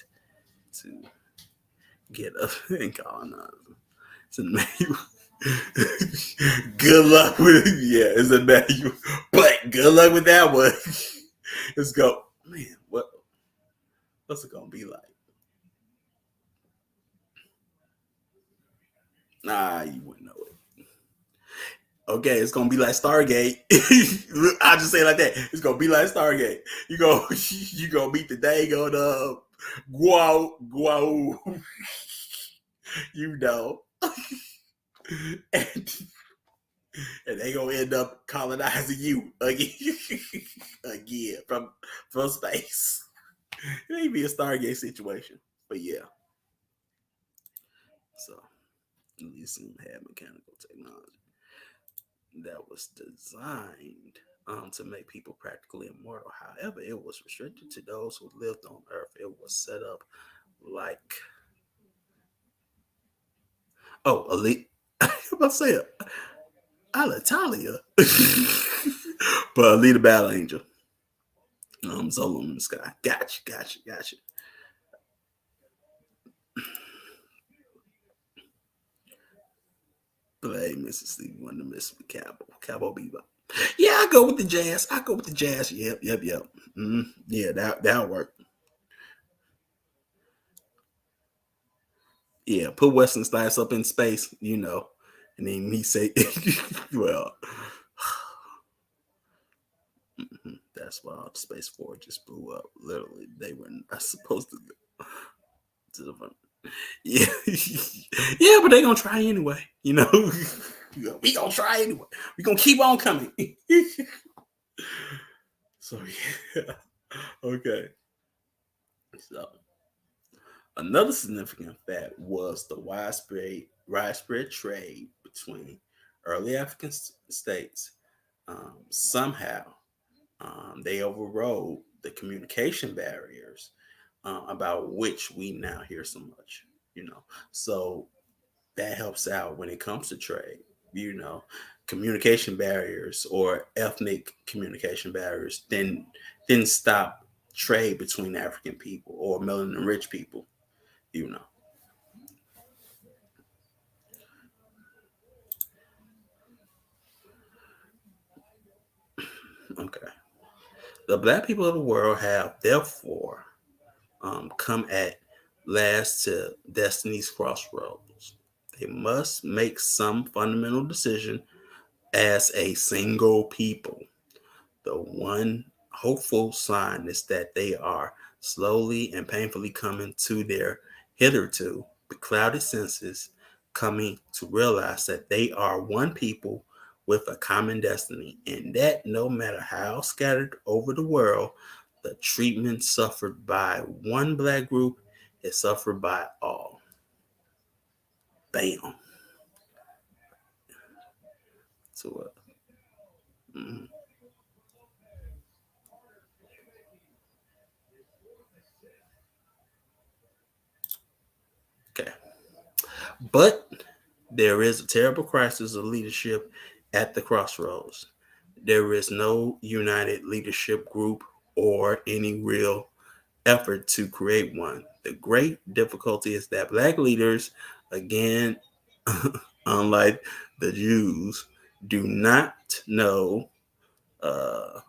Speaker 1: to get up and colonize them. It's an manual. Good luck with it. Yeah, it's a manual. But good luck with that one. Let's go. Man, what's it gonna be like? Nah, you wouldn't know it. Okay, it's gonna be like Stargate. I just say it like that. It's gonna be like Stargate. You go, you gonna meet the dang on Guau, you know, and, and they gonna end up colonizing you again, again from space. It may be a Stargate situation, but yeah. So at least some had mechanical technology that was designed to make people practically immortal. However, it was restricted to those who lived on Earth. It was set up like, oh, elite. I'm about to say it. Alitalia. But Alita Battle Angel. Solo in the sky. Gotcha. But hey, Mississippi wanted to miss with Cowboy Bebop. Yeah, I go with the jazz. Yep. Yeah, that'll work. Yeah, put Western Stiles up in space, and then he say, well, that's why all the space forward just blew up. Literally, they were not supposed to go to the front. Yeah, yeah, but they gonna try anyway. We gonna try anyway. We gonna keep on coming. So yeah, okay. So another significant fact was the widespread trade between early African states. Somehow, they overrode the communication barriers about which we now hear so much. So that helps out when it comes to trade. You know, Communication barriers or ethnic communication barriers didn't stop trade between African people or melanin rich people. You know, okay. The black people of the world have therefore come at last to destiny's crossroads. They must make some fundamental decision as a single people. The one hopeful sign is that they are slowly and painfully coming to their hitherto beclouded senses, coming to realize that they are one people with a common destiny, and that no matter how scattered over the world, the treatment suffered by one black group is suffered by all. Bam. So, mm, okay. But there is a terrible crisis of leadership at the crossroads. There is no united leadership group or any real effort to create one. The great difficulty is that black leaders, again, unlike the Jews, do not know uh,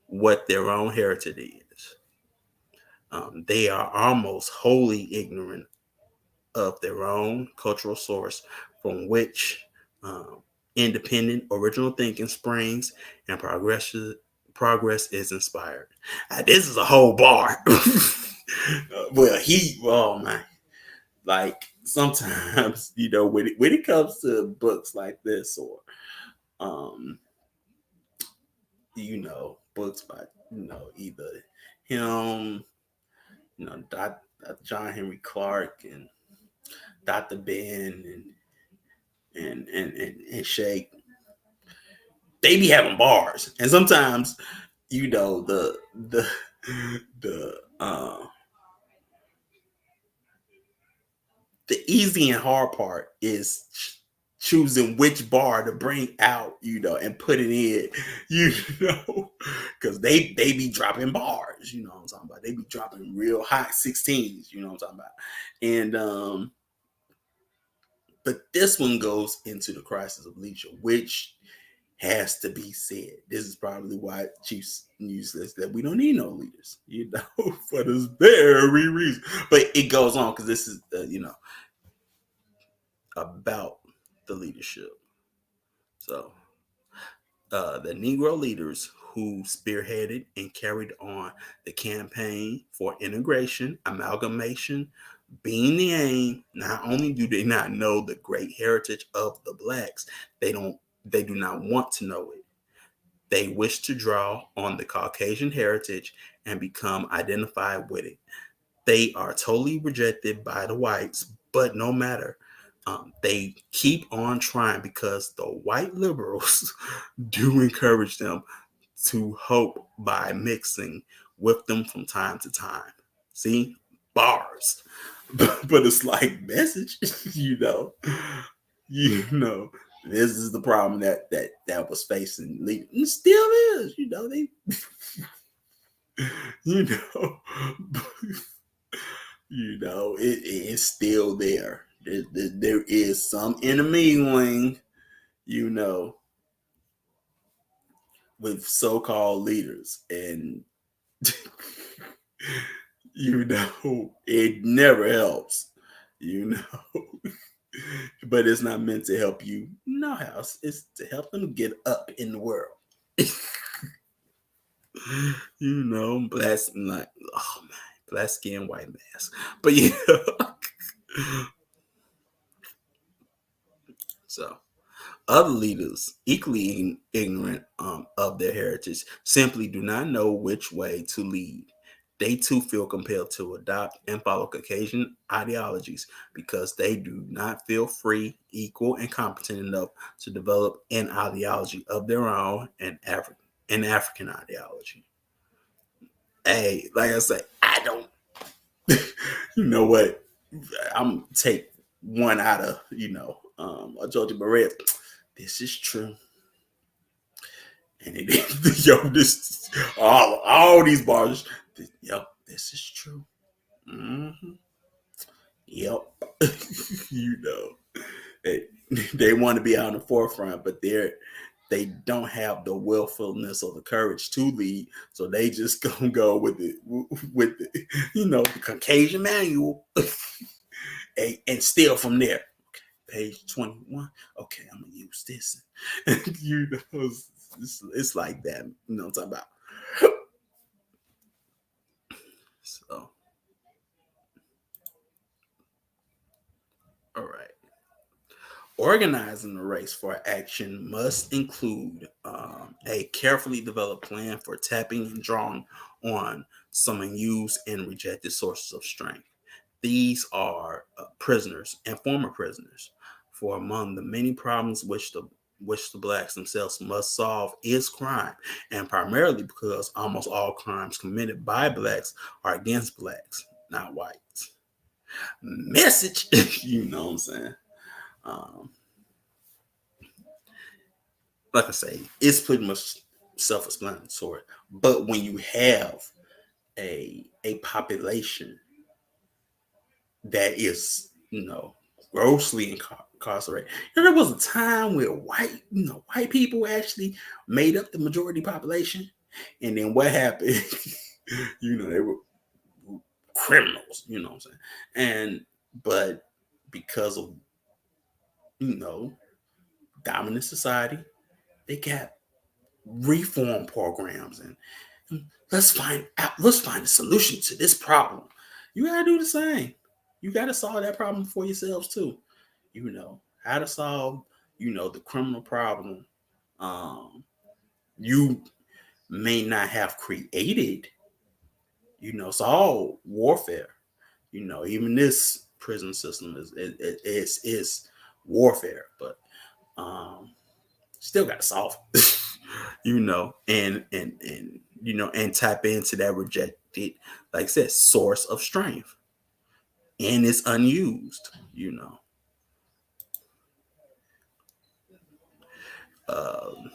Speaker 1: what their own heritage is. They are almost wholly ignorant of their own cultural source from which independent original thinking springs and progress is inspired. This is a whole bar. Oh man, like sometimes when it comes to books like this or um books by either him, John Henry Clark and Dr. Ben and Shake, they be having bars, and sometimes the the easy and hard part is choosing which bar to bring out, and put it in, because they be dropping bars, what I'm talking about. They be dropping real hot 16s, what I'm talking about, and but this one goes into the crisis of leadership, which has to be said. This is probably why Chiefs News says that we don't need no leaders, for this very reason. But it goes on because this is, about the leadership. So the Negro leaders who spearheaded and carried on the campaign for integration, amalgamation, being the aim, not only do they not know the great heritage of the blacks, they do not want to know it. They wish to draw on the Caucasian heritage and become identified with it. They are totally rejected by the whites, but no matter. They keep on trying because the white liberals do encourage them to hope by mixing with them from time to time. See, bars, but it's like message, you know, you know. This is the problem that was facing leaders, and still is. You know, they, you know, it's still there. There is some intermingling, you know, with so-called leaders, and you know, it never helps, you know. But it's not meant to help you no house. It's to help them get up in the world. You know, black like oh man, black skin, white mask. But yeah. So other leaders, equally ignorant of their heritage, simply do not know which way to lead. They too feel compelled to adopt and follow Caucasian ideologies because they do not feel free, equal, and competent enough to develop an ideology of their own and African ideology. Hey, like I say, I don't. You know what? I'm take one out of a Georgia Barrett. This is true. And it, yo, this all these bars. Yep, this is true. Mm-hmm. Yep, you know, they, they want to be out in the forefront, but they don't have the willfulness or the courage to lead, so they just gonna go with the the Caucasian manual and steal from there. Page 21. Okay, I'm gonna use this. you know, it's like that. You know what I'm talking about? So, all right. Organizing the race for action must include a carefully developed plan for tapping and drawing on some unused and rejected sources of strength. These are prisoners and former prisoners. For among the many problems which the blacks themselves must solve is crime, and primarily because almost all crimes committed by blacks are against blacks, not whites. Message, you know what I'm saying? Um, like I say, it's pretty much self-explanatory. But when you have a population that is, grossly incarcerated, there was a time where white people actually made up the majority population, and then what happened? They were criminals. You know what I'm saying? And but because of you know dominant society, they got reform programs and let's find a solution to this problem. You gotta do the same. You gotta solve that problem for yourselves too. How to solve the criminal problem. You may not have created. It's all warfare. Even this prison system is warfare, but still got to solve it. And tap into that rejected, like I said, source of strength, and it's unused. Um,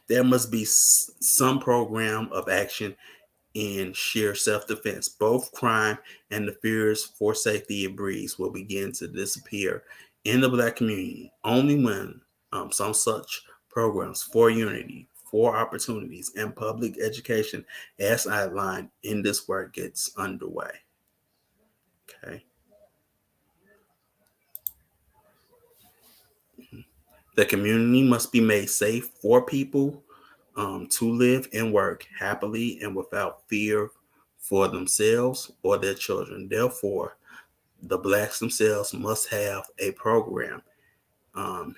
Speaker 1: there must be some program of action in sheer self-defense. Both crime and the fears for safety it breeds will begin to disappear in the black community only when some such programs for unity, for opportunities, and public education, as outlined in this work, gets underway. Okay, The community must be made safe for people to live and work happily and without fear for themselves or their children. Therefore, the blacks themselves must have a program.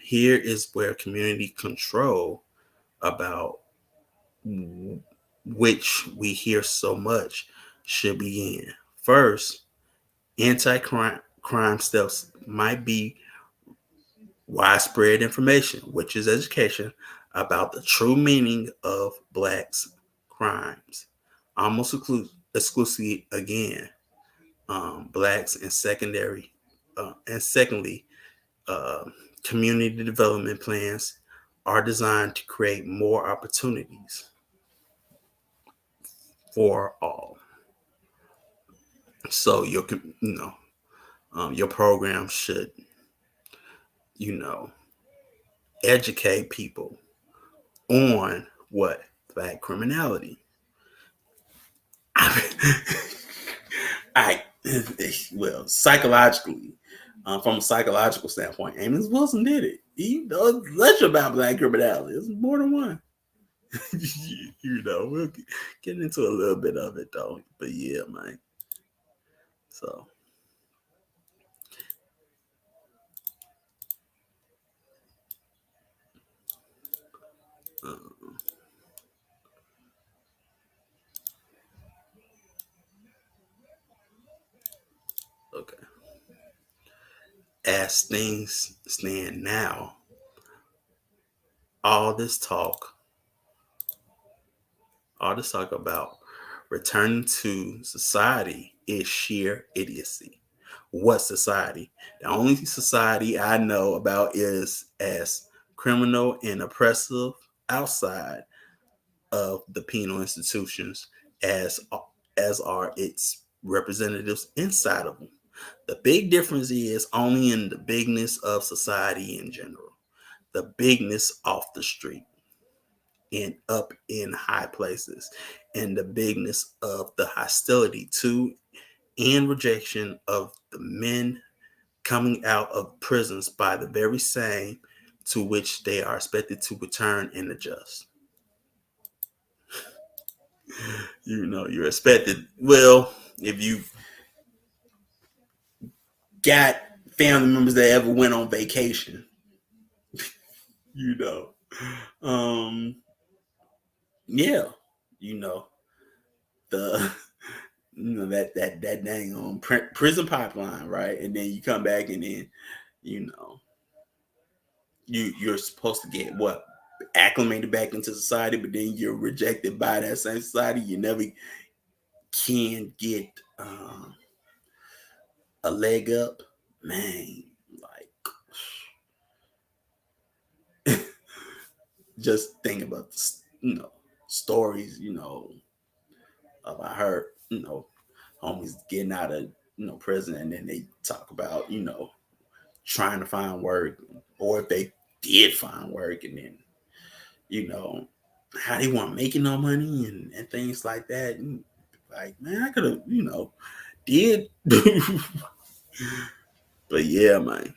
Speaker 1: Here is where community control about which we hear so much should begin. First, anti-crime steps might be widespread information, which is education, about the true meaning of blacks' crimes. Almost exclusively, again, blacks and secondly, uh, community development plans are designed to create more opportunities for all. So your program should you know educate people on what black criminality. I well, psychologically, from a psychological standpoint, Amos Wilson did it. He knows much about black criminality. It's more than one. We'll get into a little bit of it though. But yeah, man. So okay. As things stand now, all this talk about returning to society is sheer idiocy. What society? The only society I know about is as criminal and oppressive outside of the penal institutions as are its representatives inside of them. The big difference is only in the bigness of society in general, the bigness off the street and up in high places, and the bigness of the hostility to and rejection of the men coming out of prisons by the very same to which they are expected to return and adjust. You're expected. Well, if you got family members that ever went on vacation, yeah, the that dang on prison pipeline, right? And then you come back, and then you're supposed to get what acclimated back into society, but then you're rejected by that same society. You never can get a leg up, man. Like, just think about stories, I heard, homies getting out of prison, and then they talk about trying to find work, or if they did find work, and then how they weren't making no money and things like that. And like, man, I could have did. But yeah, man.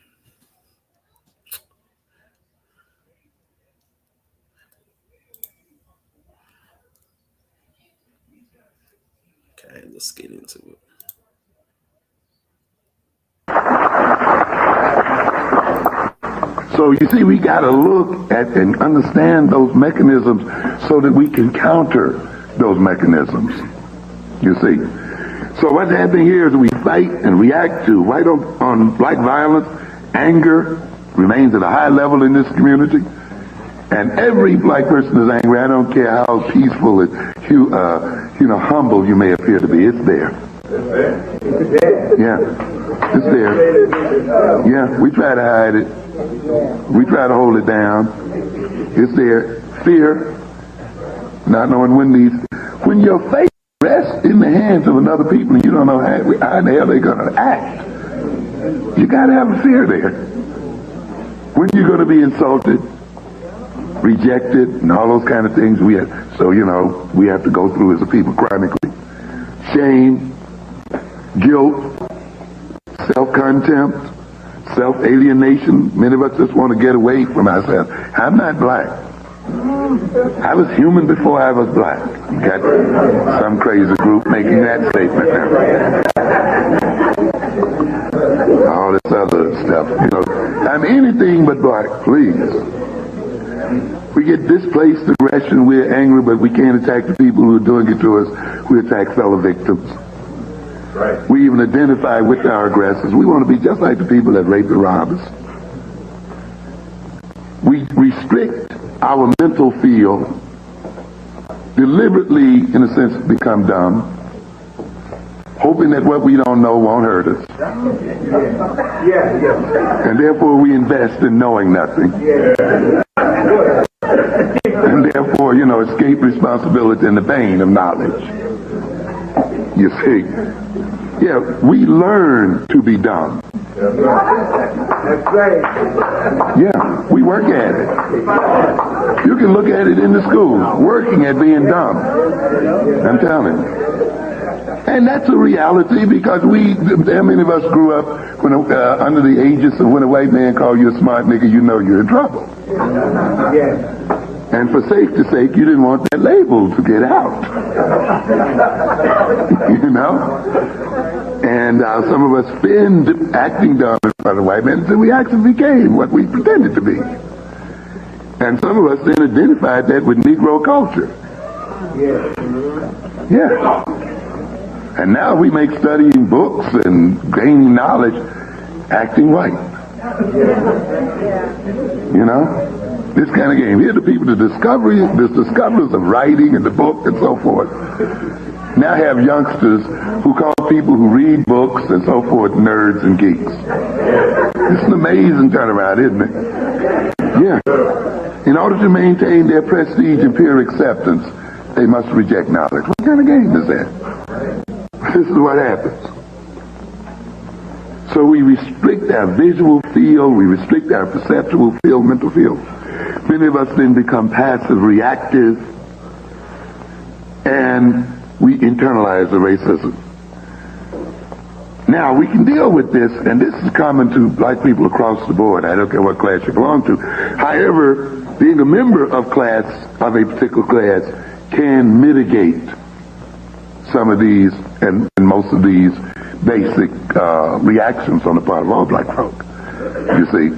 Speaker 1: Okay, let's get into it.
Speaker 2: So you see, we got to look at and understand those mechanisms so that we can counter those mechanisms. You see. So what's happening here is we fight and react to right on black violence. Anger remains at a high level in this community. And every black person is angry. I don't care how peaceful and humble you may appear to be. It's there. Yeah, it's there. Yeah, we try to hide it. We try to hold it down. It's there. Fear, not knowing when your faith rests in the hands of another people and you don't know how the hell they're going to act. You got to have a fear there. When you're going to be insulted, rejected, and all those kind of things, we have to go through as a people chronically. Shame, guilt, self-contempt, self-alienation. Many of us just want to get away from ourselves. I'm not black. I was human before I was black. You got some crazy group making that statement now. All this other stuff, you know. I'm anything but black, please. We get displaced aggression, we're angry, but we can't attack the people who are doing it to us. We attack fellow victims. Right. We even identify with our aggressors. We want to be just like the people that rape and rob us. We restrict our mental field, deliberately, in a sense, become dumb, hoping that what we don't know won't hurt us. And therefore we invest in knowing nothing. And therefore, you know, escape responsibility in the pain of knowledge. You see? Yeah, we learn to be dumb. That's right. Yeah, we work at it. You can look at it in the schools, working at being dumb. I'm telling you. And that's a reality because how many of us grew up when under the aegis of when a white man called you a smart nigga, you know you're in trouble. And for safety's sake, you didn't want that label to get out. You know? And some of us finned acting dumb in front of white men until we actually became what we pretended to be. And some of us then identified that with Negro culture. Yeah. And now we make studying books and gaining knowledge acting white. You know? This kind of game. Here are the people, the discoverers of writing and the book and so forth. Now have youngsters who call people who read books and so forth nerds and geeks. It's an amazing turnaround, isn't it? Yeah. In order to maintain their prestige and peer acceptance, they must reject knowledge. What kind of game is that? This is what happens. So we restrict our visual field, we restrict our perceptual field, mental field. Many of us then become passive, reactive, and we internalize the racism. Now, we can deal with this, and this is common to black people across the board. I don't care what class you belong to. However, being a member of a particular class, can mitigate some of these and most of these basic reactions on the part of all black folk. You see,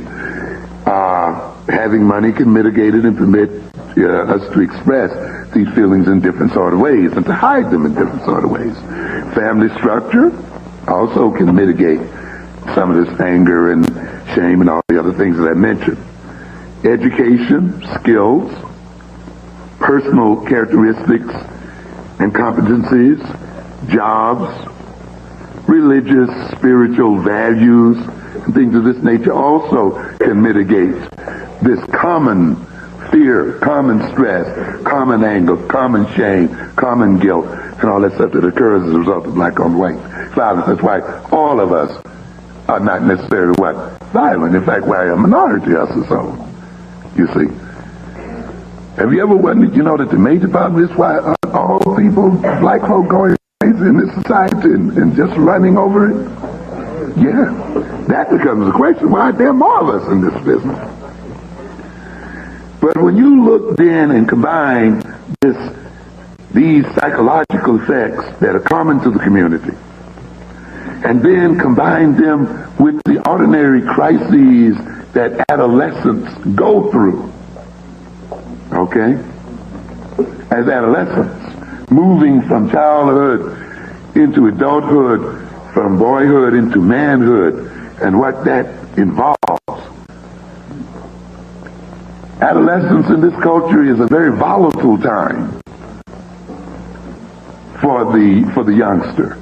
Speaker 2: having money can mitigate it and permit us to express these feelings in different sort of ways and to hide them in different sort of ways. Family structure also can mitigate some of this anger and shame and all the other things that I mentioned. Education, skills, personal characteristics and competencies, jobs, religious, spiritual values, and things of this nature also can mitigate this common fear, common stress, common anger, common shame, common guilt, and all that stuff that occurs as a result of black on white violence. That's why all of us are not necessarily violent. In fact, we're a minority of us or so. You see. Have you ever wondered, that the major problem is why all people, black folk, going crazy in this society and just running over it? Yeah. That becomes the question. Why aren't there more of us in this business? But when you look then and combine these psychological effects that are common to the community, and then combine them with the ordinary crises that adolescents go through, okay? As adolescents, moving from childhood into adulthood, from boyhood into manhood, and what that involves. Adolescence in this culture is a very volatile time for the youngster.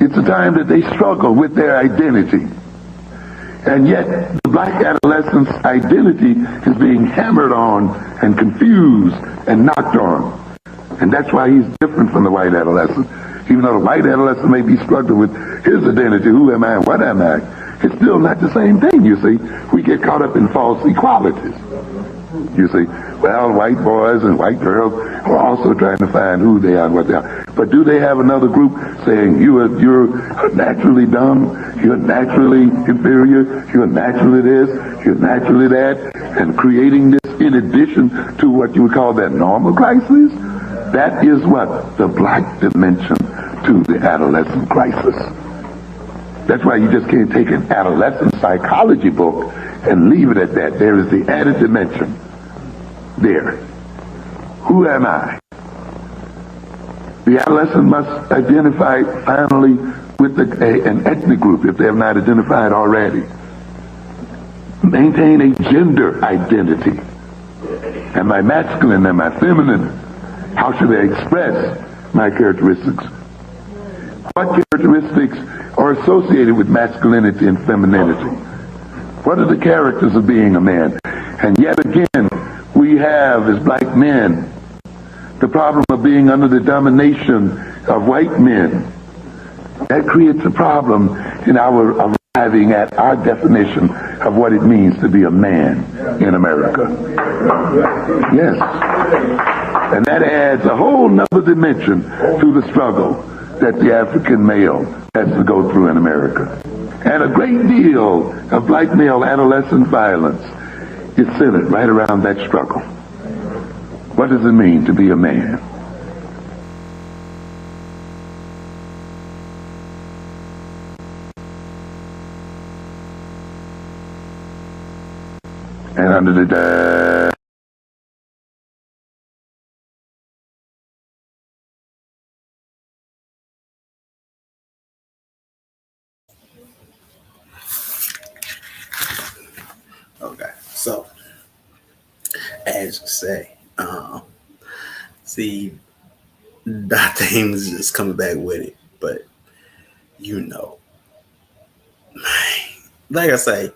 Speaker 2: It's a time that they struggle with their identity. And yet, the black adolescent's identity is being hammered on and confused and knocked on. And that's why he's different from the white adolescent. Even though the white adolescent may be struggling with his identity, who am I and what am I, it's still not the same thing, you see. We get caught up in false equalities. You see, well, white boys and white girls are also trying to find who they are and what they are. But do they have another group saying you're naturally dumb, you're naturally inferior, you're naturally this, you're naturally that, and creating this in addition to what you would call that normal crisis? That is what? The black dimension to the adolescent crisis. That's why you just can't take an adolescent psychology book and leave it at that. There is the added dimension there. Who am I? The adolescent must identify finally with an ethnic group if they have not identified already. Maintain a gender identity. Am I masculine? Am I feminine? How should I express my characteristics? What characteristics are associated with masculinity and femininity? What are the characters of being a man? And yet again, we have, as black men, the problem of being under the domination of white men. That creates a problem in our arriving at our definition of what it means to be a man in America. Yes. And that adds a whole nother dimension to the struggle that the African male has to go through in America. And a great deal of black male adolescent violence is centered right around that struggle. What does it mean to be a man? And under the
Speaker 1: Okay, so as you say, see, Dr. Amos is just coming back with it, but like I say,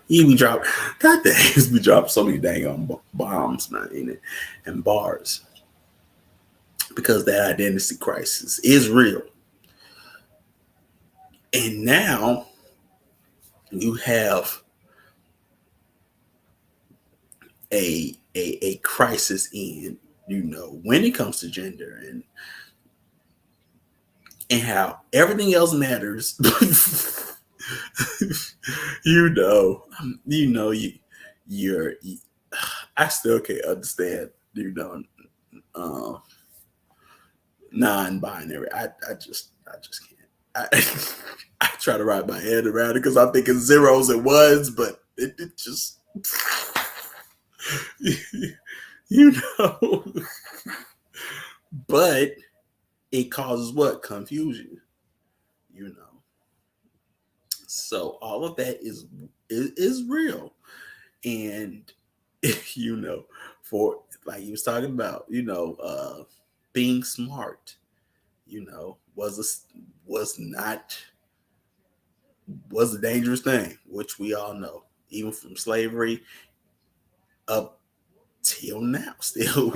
Speaker 1: Dr. Amos be dropping so many dang on bombs, man, and bars, because that identity crisis is real. And now you have a crisis in, when it comes to gender and how everything else matters. You're I still can't understand, non-binary. I just can't. I try to wrap my head around it because I'm thinking zeros and ones, but it just but it causes what? Confusion, So all of that is real. And for, like you was talking about, being smart, was a dangerous thing, which we all know, even from slavery up till now, still,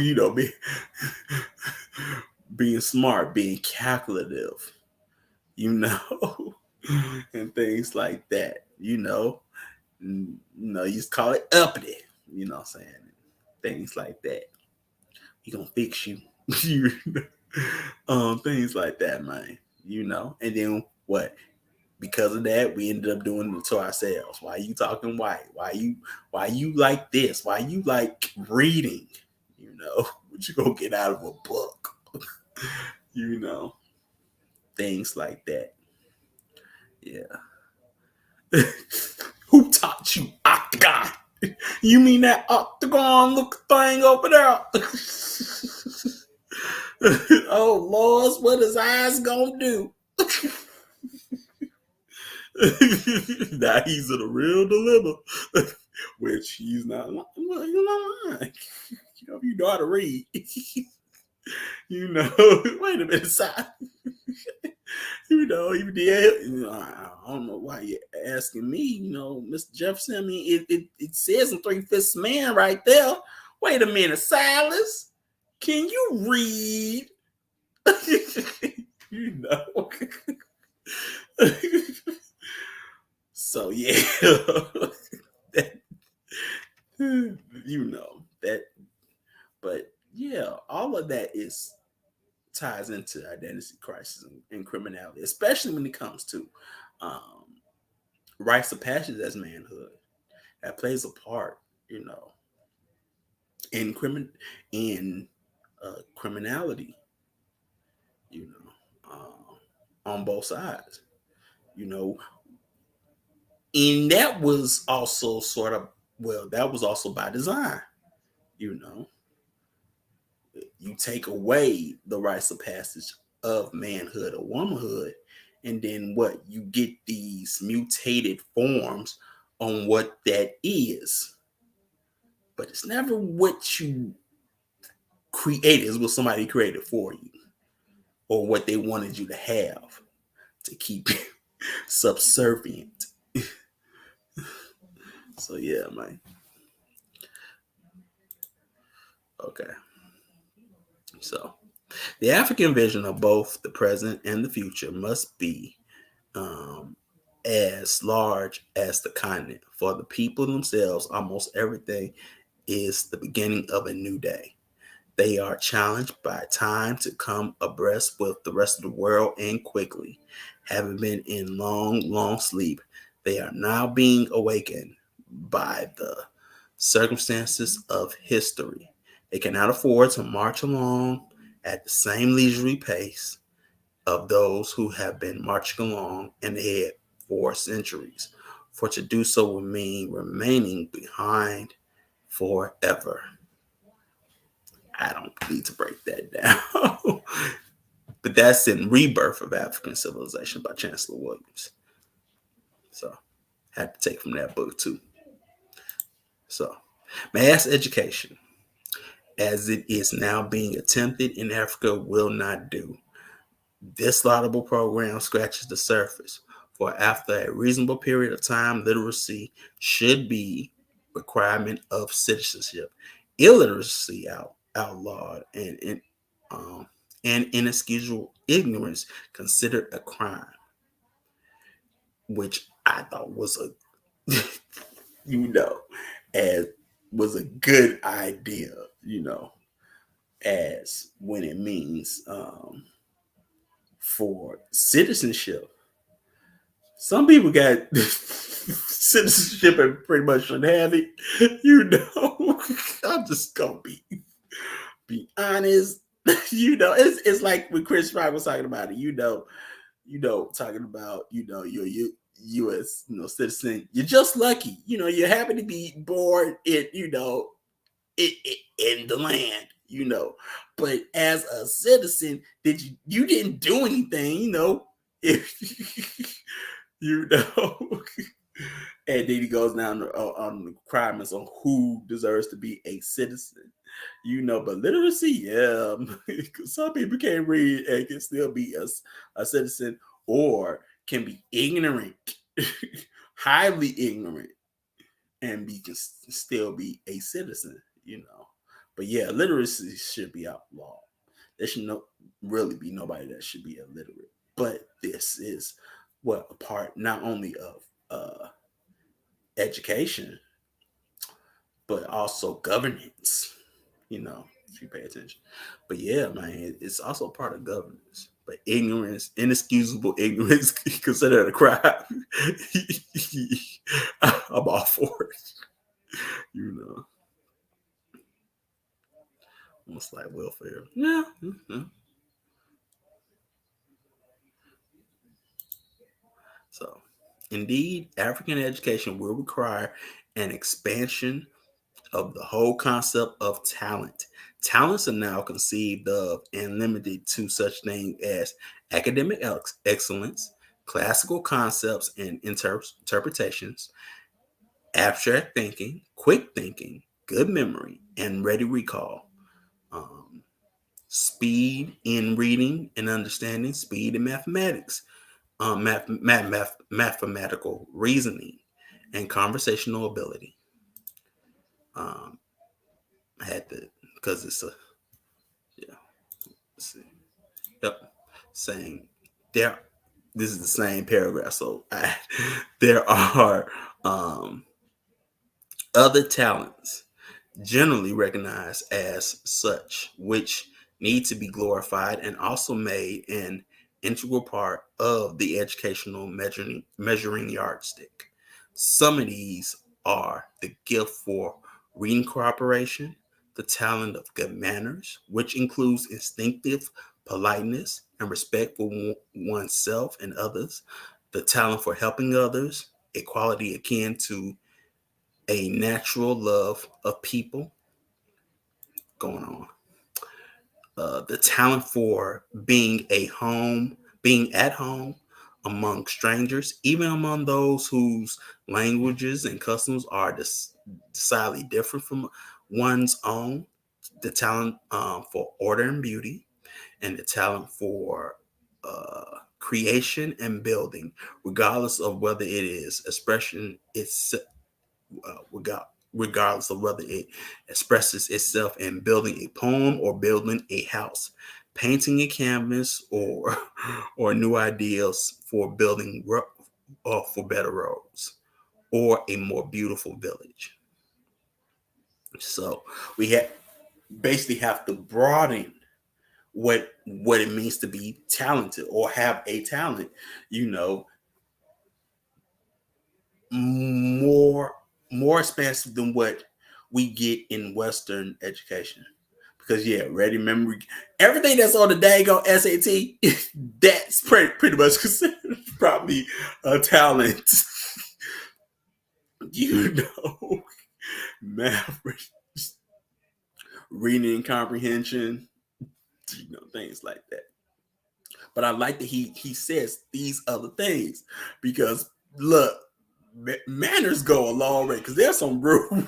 Speaker 1: being smart, being calculative, and things like that, you used to call it uppity, what I'm saying? Things like that. We gonna fix you. Things like that, man. And then what? Because of that, we ended up doing it to ourselves. Why you talking white? Why you like this? Why you like reading? What you gonna get out of a book? Things like that. Yeah. Who taught you octagon? You mean that octagon look thing over there? Oh, Lord, what his eyes gonna do? Now he's in a real dilemma, which he's not. Well, you're not lying. You know how to read. Wait a minute, side. Even the, I don't know why you're asking me, Mr. Jefferson. I mean, it says in 3/5 man right there. Wait a minute, Silas. Can you read? So yeah, that, but yeah, all of that is ties into identity crisis and criminality, especially when it comes to um, rites of passage as manhood. That plays a part, you know, in in criminality, you know, on both sides, you know, and that was also sort of, well, that was also by design, you know. You take away the rites of passage of manhood or womanhood, and then what, you get these mutated forms on what that is, but it's never what you created. It's what somebody created for you, or what they wanted you to have to keep you subservient. So yeah, man. Okay. So the African vision of both the present and the future must be um, as large as the continent. For the people themselves, almost everything is the beginning of a new day. They are challenged by time to come abreast with the rest of the world, and quickly. Having been in long, long sleep, they are now being awakened by the circumstances of history. They cannot afford to march along at the same leisurely pace of those who have been marching along in ahead for centuries, for to do so would mean remaining behind forever. I don't need to break that down. But that's in Rebirth of African Civilization by Chancellor Williams. So I had to take from that book too. So mass education, as it is now being attempted in Africa, will not do. This laudable program scratches the surface, for after a reasonable period of time, literacy should be requirement of citizenship. Illiteracy outlawed, um, and inexcusable ignorance considered a crime, which I thought was a you know, as was a good idea, you know, as when it means for citizenship. Some people got citizenship and pretty much shouldn't have it. You know, I'm just gonna be honest. You know, it's like when Chris Rock was talking about it. Talking about your U.S. Citizen. You're just lucky. You happen to be born in in the land. But as a citizen, you didn't do anything. If you know. And then he goes down on the requirements on who deserves to be a citizen. But literacy, yeah, some people can't read and can still be a citizen, or can be ignorant, highly ignorant, and can still be a citizen. But yeah, literacy should be outlawed. There should really be nobody that should be illiterate. But this is a part not only of education, but also governance. If you pay attention. But yeah, man, it's also part of governance. But ignorance, inexcusable ignorance, considered a crime. I'm all for it. You know, almost like welfare. Yeah. Mm-hmm. So, indeed, African education will require an expansion of the whole concept of talent. Talents are now conceived of and limited to such things as academic excellence, classical concepts and interpretations, abstract thinking, quick thinking, good memory, and ready recall. Um, Speed in reading and understanding, speed in mathematics, mathematical reasoning, and conversational ability. Um, I had to, because it's a, yeah, let's see. Yep, saying there, this is the same paragraph. So there are um, other talents generally recognized as such, which need to be glorified and also made an integral part of the educational measuring yardstick. Some of these are the gift for reading cooperation, the talent of good manners, which includes instinctive politeness and respect for oneself and others, the talent for helping others, a quality akin to a natural love of people going on. The talent for being at home among strangers, even among those whose languages and customs are decidedly different from one's own. The talent for order and beauty, and the talent for creation and building, regardless of whether it is expression it's regardless of whether it expresses itself in building a poem or building a house, painting a canvas, or or new ideas for building or for better roads or a more beautiful village. So we basically have to broaden what it means to be talented or have a talent, you know, more more expansive than what we get in Western education. Because yeah, ready memory, everything that's on the dang on SAT, that's pretty much considered probably a talent. You know, math, reading and comprehension, things like that. But I like that he says these other things because look, manners go a long way because there's some rude.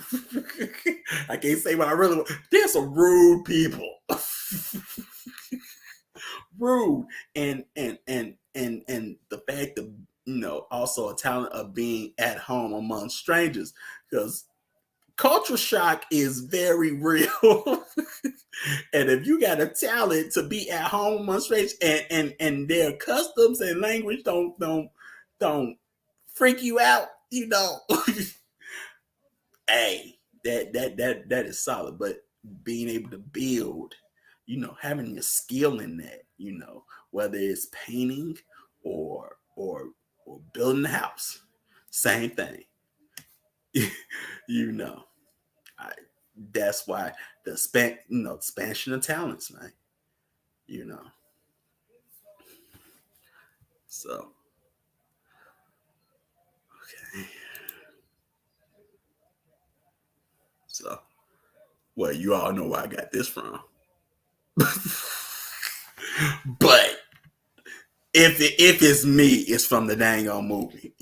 Speaker 1: I can't say what I really want. There's some rude people, rude, and the fact that also a talent of being at home among strangers because culture shock is very real. And if you got a talent to be at home among strangers and their customs and language don't freak you out, hey, that is solid. But being able to build, having a skill in that, whether it's painting or building a house, same thing. you know, I, that's why expansion of talents, man. You know, so okay, so well, you all know where I got this from. But if it's me, it's from the dang on movie.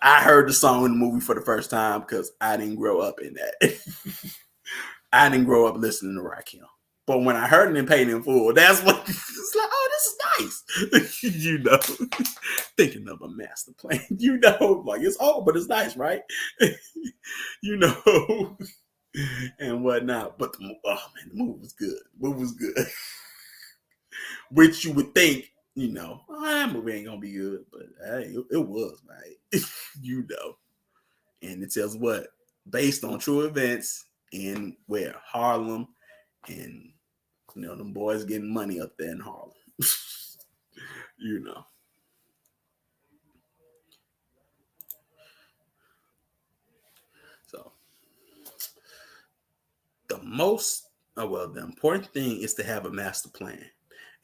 Speaker 1: I heard the song in the movie for the first time because I didn't grow up in that. I didn't grow up listening to Rakim. But when I heard it and paid in full, that's what it's like. Oh, this is nice. Thinking of a master plan. Like it's old, but it's nice, right? you know, and whatnot. But the movie was good. The movie was good. Which you would think, that movie ain't gonna be good, but hey, it was, right? And it tells what based on true events in where Harlem, and them boys getting money up there in Harlem. you know. So the important thing is to have a master plan,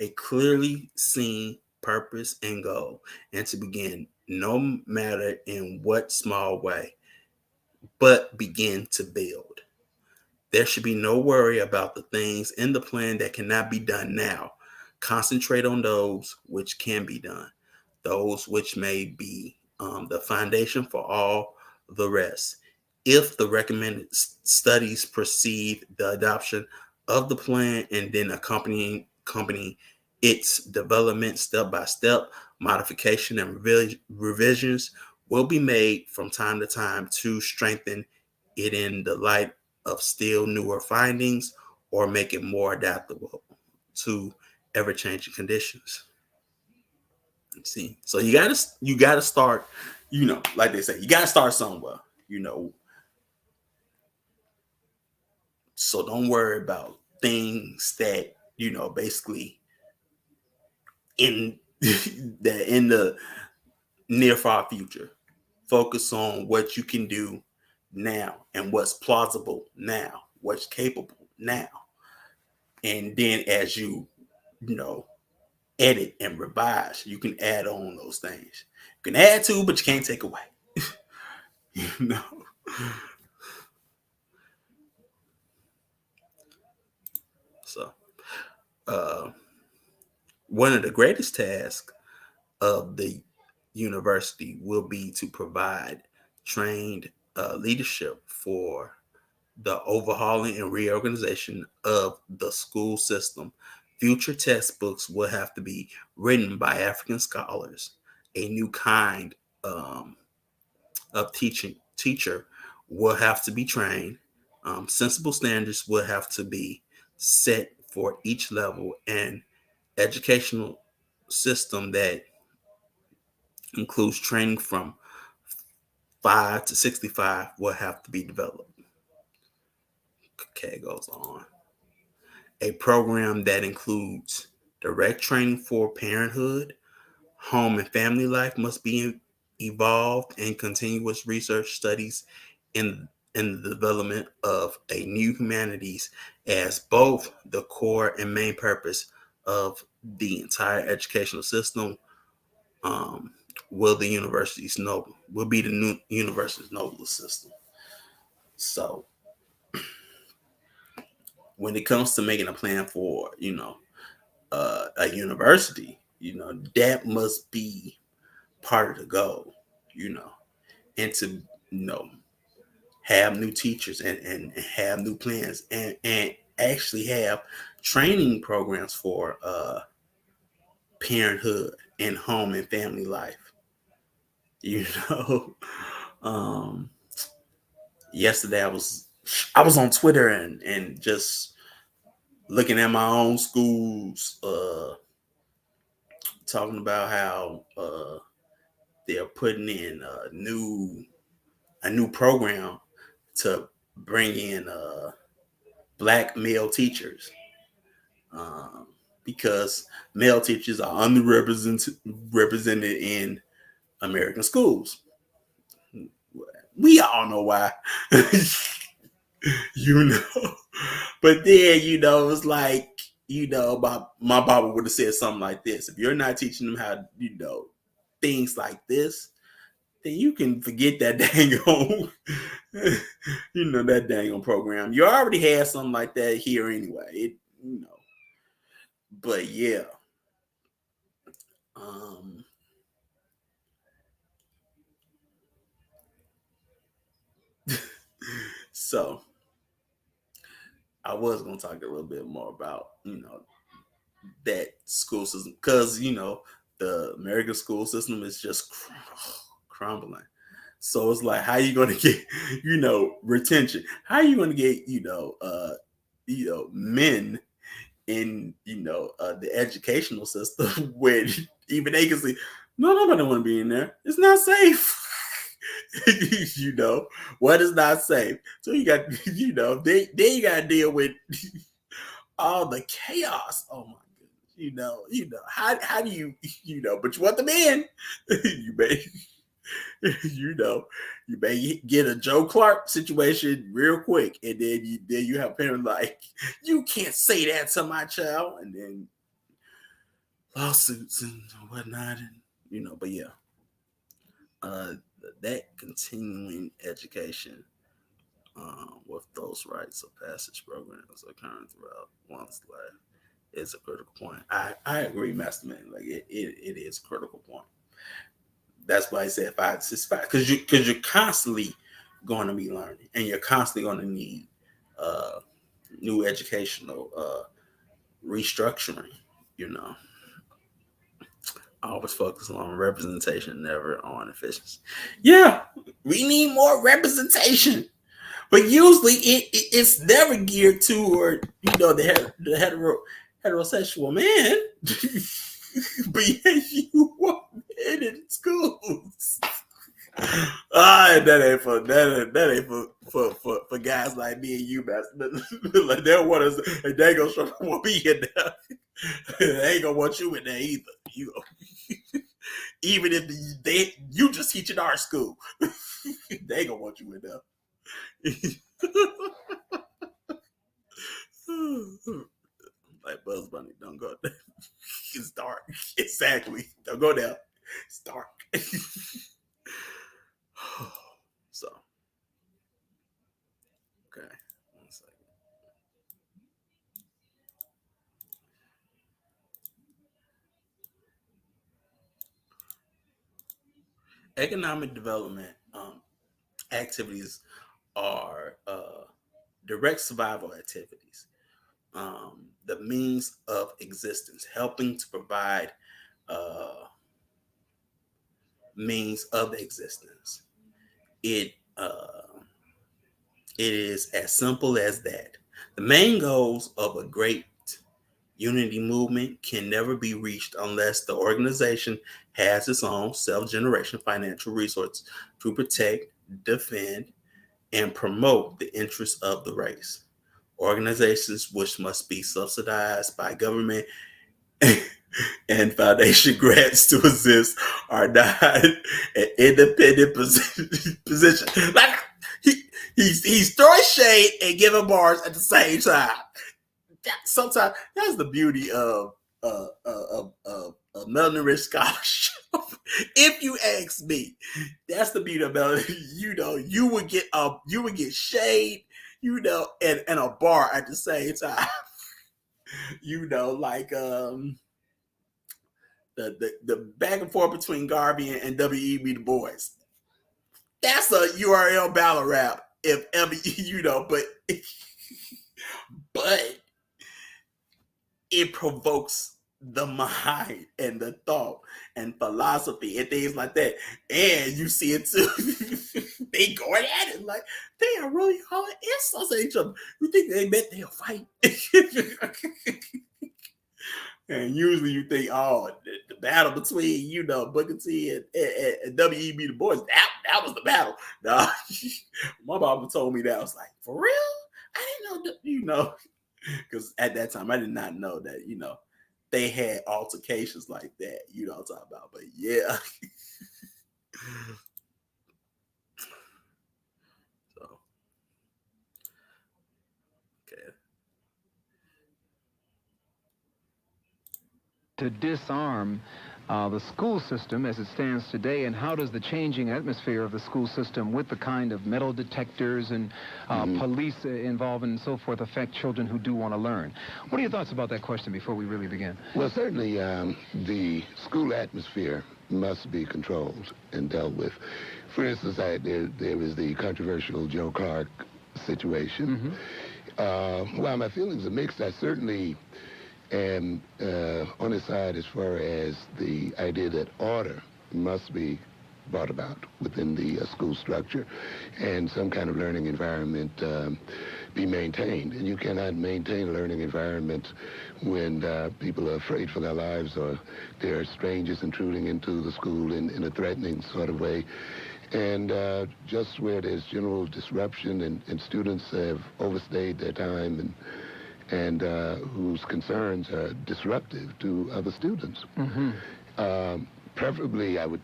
Speaker 1: a clearly seen purpose and goal, and to begin no matter in what small way, but begin to build. There should be no worry about the things in the plan that cannot be done now. Concentrate on those which can be done, those which may be the foundation for all the rest. If the recommended studies precede the adoption of the plan and then accompanying its development step by step, modification and revisions will be made from time to time to strengthen it in the light of still newer findings or make it more adaptable to ever-changing conditions. See, so you gotta start, like they say, you gotta start somewhere, so don't worry about things that basically in in the near far future. Focus on what you can do now and what's plausible now, what's capable now. And then as you know, edit and revise, you can add on those things. You can add to, but you can't take away. you know. So uh one of the greatest tasks of the university will be to provide trained leadership for the overhauling and reorganization of the school system. Future textbooks will have to be written by African scholars. A new kind of teacher will have to be trained. Sensible standards will have to be set for each level, and educational system that includes training from 5 to 65 will have to be developed. Okay, goes on. A program that includes direct training for parenthood, home and family life must be evolved, and continuous research studies in the development of a new humanities as both the core and main purpose of the entire educational system. Um, will be the new university's noblest system. So when it comes to making a plan for a university, that must be part of the goal, you know, and to have new teachers and have new plans and actually have training programs for parenthood and home and family life. You know, um, yesterday I was on Twitter and just looking at my own schools, talking about how they're putting in a new program to bring in black male teachers, um, because male teachers are represented in American schools. We all know why, you know. But then it's like my Bible would have said something like this: if you're not teaching them how things like this, then you can forget that dang on that dang on program. You already had something like that here anyway. But yeah. Um so I was gonna talk a little bit more about that school system, because the American school system is just crumbling. So it's like, how you going to get, retention? How are you going to get, men in, the educational system when even they can see, no, nobody want to be in there. It's not safe. What is not safe? So you got, then you got to deal with all the chaos. Oh my goodness. How do you, but you want them in, you may, you know, you may get a Joe Clark situation real quick, and then you have parents like, you can't say that to my child, and then lawsuits and whatnot, and but yeah, that continuing education with those rites of passage programs occurring throughout one's life is a critical point. I agree, Master Man. Like it is a critical point. That's why I said 5 to 6 5, because you're constantly going to be learning, and you're constantly going to need uh, new educational restructuring. You know, always focus on representation, never on efficiency. Yeah, we need more representation, but usually it's never geared toward the heterosexual man. But yeah, you want men in schools. That ain't for for guys like me and you, man. Like they don't want us, and they ain't gonna want me in there. They ain't gonna want you in there either. You, even if you just teach in our school, they ain't gonna want you in there. Like Buzz Bunny, don't go there. It's dark. Exactly. Don't go there. It's dark. So, okay. 1 second. Economic development activities are direct survival activities, the means of existence, helping to provide means of existence. It it is as simple as that. The main goals of a great unity movement can never be reached unless the organization has its own self-generation financial resources to protect, defend, and promote the interests of the race. Organizations which must be subsidized by government and foundation grants to exist are not an independent position. Like he's throwing shade and giving bars at the same time. Sometimes that's the beauty of Melon scholarship. If you ask me, that's the beauty of Melon. You would get shade, and a bar at the same time. Like the back and forth between Garvey and W.E.B. Du Bois. That's a URL battle rap. If ever but it provokes the mind and the thought and philosophy and things like that. And you see it too. They going at it like they are really hard insults at each other. You think they bet they'll fight? And usually you think, oh, the battle between, Booker T and W.E.B. Du Bois, that was the battle. Nah, my mama told me that. I was like, for real? I didn't know, because at that time I did not know that, they had altercations like that. You know what I'm talking about. But yeah. So, okay.
Speaker 3: To disarm the school system as it stands today, and how does the changing atmosphere of the school system with the kind of metal detectors and police involvement and so forth affect children who do want to learn? What are your thoughts about that question before we really begin?
Speaker 2: Well, certainly the school atmosphere must be controlled and dealt with. For instance, there is the controversial Joe Clark situation. While my feelings are mixed, I certainly am on his side as far as the idea that order must be brought about within the school structure and some kind of learning environment be maintained. And you cannot maintain a learning environment when people are afraid for their lives or there are strangers intruding into the school in a threatening sort of way. And just where there's general disruption and students have overstayed their time and whose concerns are disruptive to other students. Preferably, I would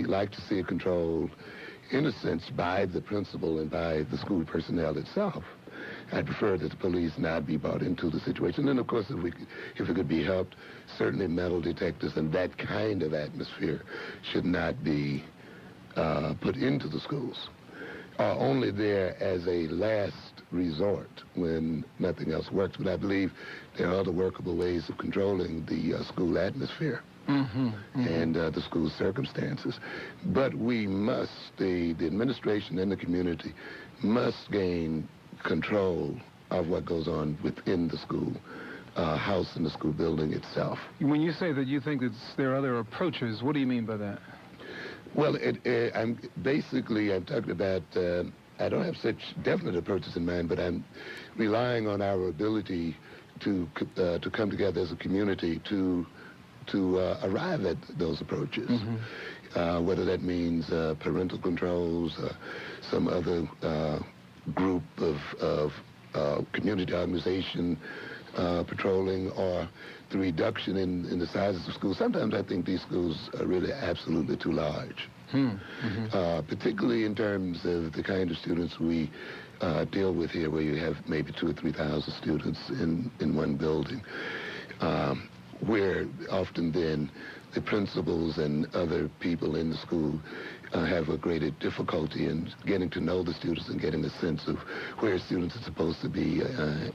Speaker 2: like to see it controlled, in a sense, by the principal and by the school personnel itself. I prefer that the police not be brought into the situation. And of course, if it could be helped, certainly metal detectors and that kind of atmosphere should not be put into the schools. Only there as a last resort when nothing else works. But I believe there are other workable ways of controlling the school atmosphere and the school circumstances. But we must, the administration and the community must gain control of what goes on within the school house and the school building itself.
Speaker 3: When you say that you think that there are other approaches, what do you mean by that?
Speaker 2: Well, I'm talking about, I don't have such definite approaches in mind, but I'm relying on our ability to come together as a community to arrive at those approaches. whether that means parental controls, some other group of community organization patrolling, or the reduction in the sizes of schools. Sometimes I think these schools are really absolutely too large, particularly in terms of the kind of students we deal with here, where you have maybe 2,000 or 3,000 students in one building, where often then the principals and other people in the school have a greater difficulty in getting to know the students and getting a sense of where students are supposed to be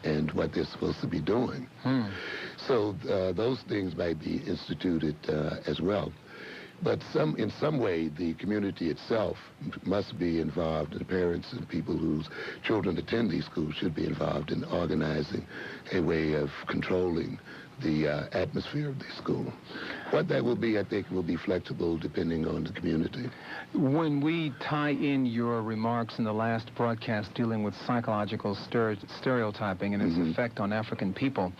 Speaker 2: and what they're supposed to be doing. So those things might be instituted as well. But in some way, the community itself must be involved, and the parents and people whose children attend these schools should be involved in organizing a way of controlling the atmosphere of the school. What that will be, I think, will be flexible depending on the community.
Speaker 3: When we tie in your remarks in the last broadcast dealing with psychological stereotyping and its effect on African people,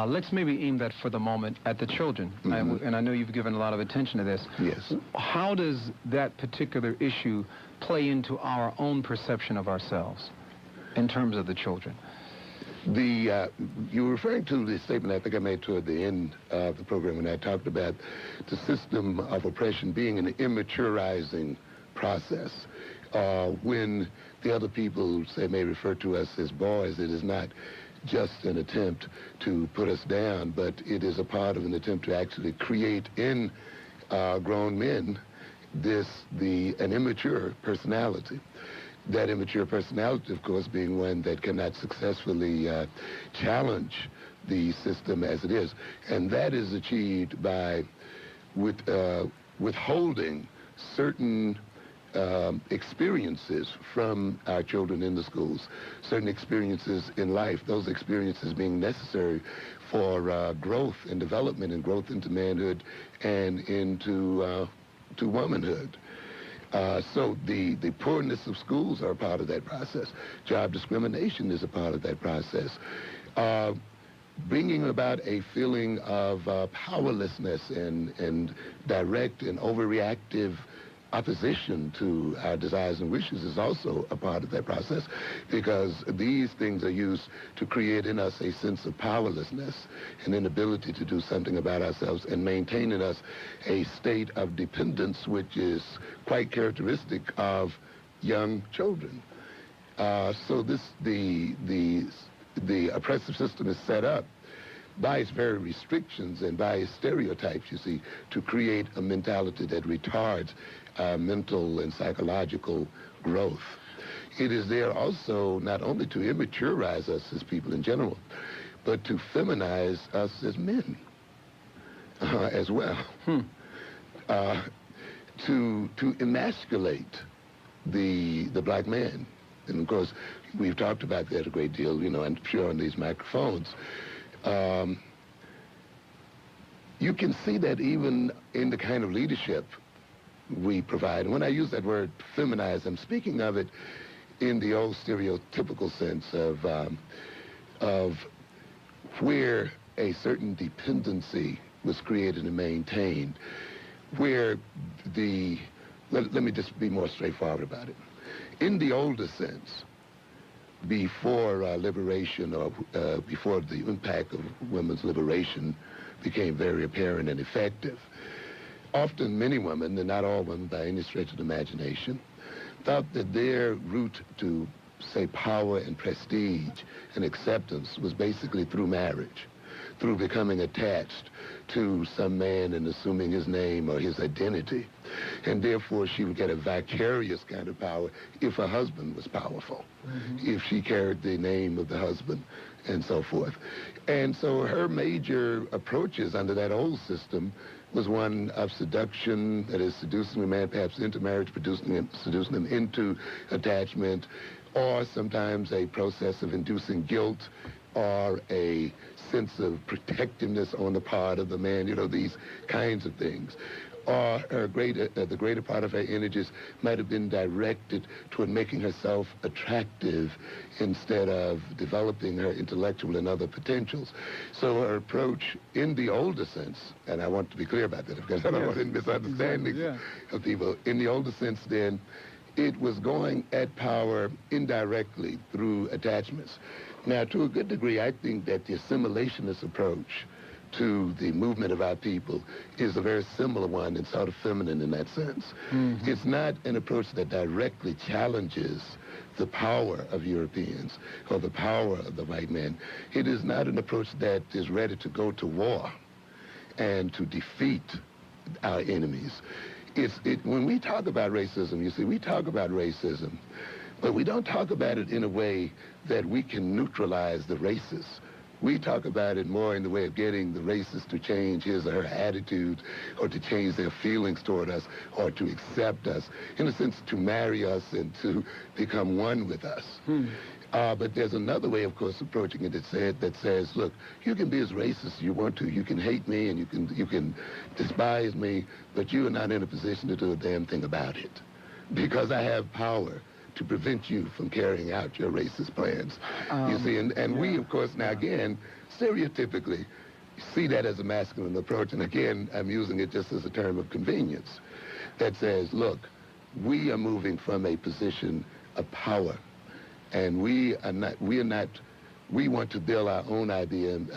Speaker 3: let's maybe aim that for the moment at the children. And I know you've given a lot of attention to this.
Speaker 2: Yes.
Speaker 3: How does that particular issue play into our own perception of ourselves in terms of the children? You were referring to the statement I think I made toward the end of the program when I talked about the system of oppression being an immaturizing process. When the other people, say, may refer to us as boys, it is not just an attempt to put us down, but it is a part of an attempt to actually create in grown men an immature personality. That immature personality, of course, being one that cannot successfully challenge the system as it is. And that is achieved by withholding certain experiences from our children in the schools, certain experiences in life, those experiences being necessary for growth and development and growth into manhood and into womanhood. So the poorness of schools are a part of that process. Job discrimination is a part of that process. Bringing about a feeling of powerlessness and direct and overreactive opposition to our desires and wishes is also a part of that process, because these things are used to create in us a sense of powerlessness, an inability to do something about ourselves, and maintain in us a state of dependence which is quite characteristic of young children. So the oppressive system is set up by its very restrictions and by its stereotypes, you see, to create a mentality that retards mental and psychological growth. It is there also not only to immaturize us as people in general, but to feminize us as men as well. To emasculate the black man. And of course, we've talked about that a great deal, I'm sure on these microphones. You can see that even in the kind of leadership we provide. And when I use that word feminize, I'm speaking of it in the old stereotypical sense of where a certain dependency was created and maintained, where let me just be more straightforward about it. In the older sense, before liberation, or before the impact of women's liberation became very apparent and effective, often many women, and not all women by any stretch of the imagination, thought that their route to, say, power and prestige and acceptance was basically through marriage, through becoming attached to some man and assuming his name or his identity. And therefore, she would get a vicarious kind of power if her husband was powerful, if she carried the name of the husband, and so forth. And so her major approaches under that old system was one of seduction, that is, seducing a man perhaps into marriage, seducing them into attachment, or sometimes a process of inducing guilt or a sense of protectiveness on the part of the man, these kinds of things.
Speaker 2: or the greater part of her energies might have been directed toward making herself attractive instead of developing her intellectual and other potentials. So her approach in the older sense, and I want to be clear about that because I don't want any misunderstandings of people, in the older sense then, it was going at power indirectly through attachments. Now, to a good degree, I think that the assimilationist approach to the movement of our people is a very similar one and sort of feminine in that sense. It's not an approach that directly challenges the power of Europeans or the power of the white man. It is not an approach that is ready to go to war and to defeat our enemies. When we talk about racism, you see, we talk about racism, but we don't talk about it in a way that we can neutralize the racists. We talk about it more in the way of getting the racist to change his or her attitudes or to change their feelings toward us or to accept us, in a sense, to marry us and to become one with us. But there's another way, of course, approaching it that says, look, you can be as racist as you want to. You can hate me and you can despise me, but you are not in a position to do a damn thing about it because I have power to prevent you from carrying out your racist plans. You see, and we, of course, now again, stereotypically see that as a masculine approach. And again, I'm using it just as a term of convenience that says, look, we are moving from a position of power. And we want to build our own IBMs,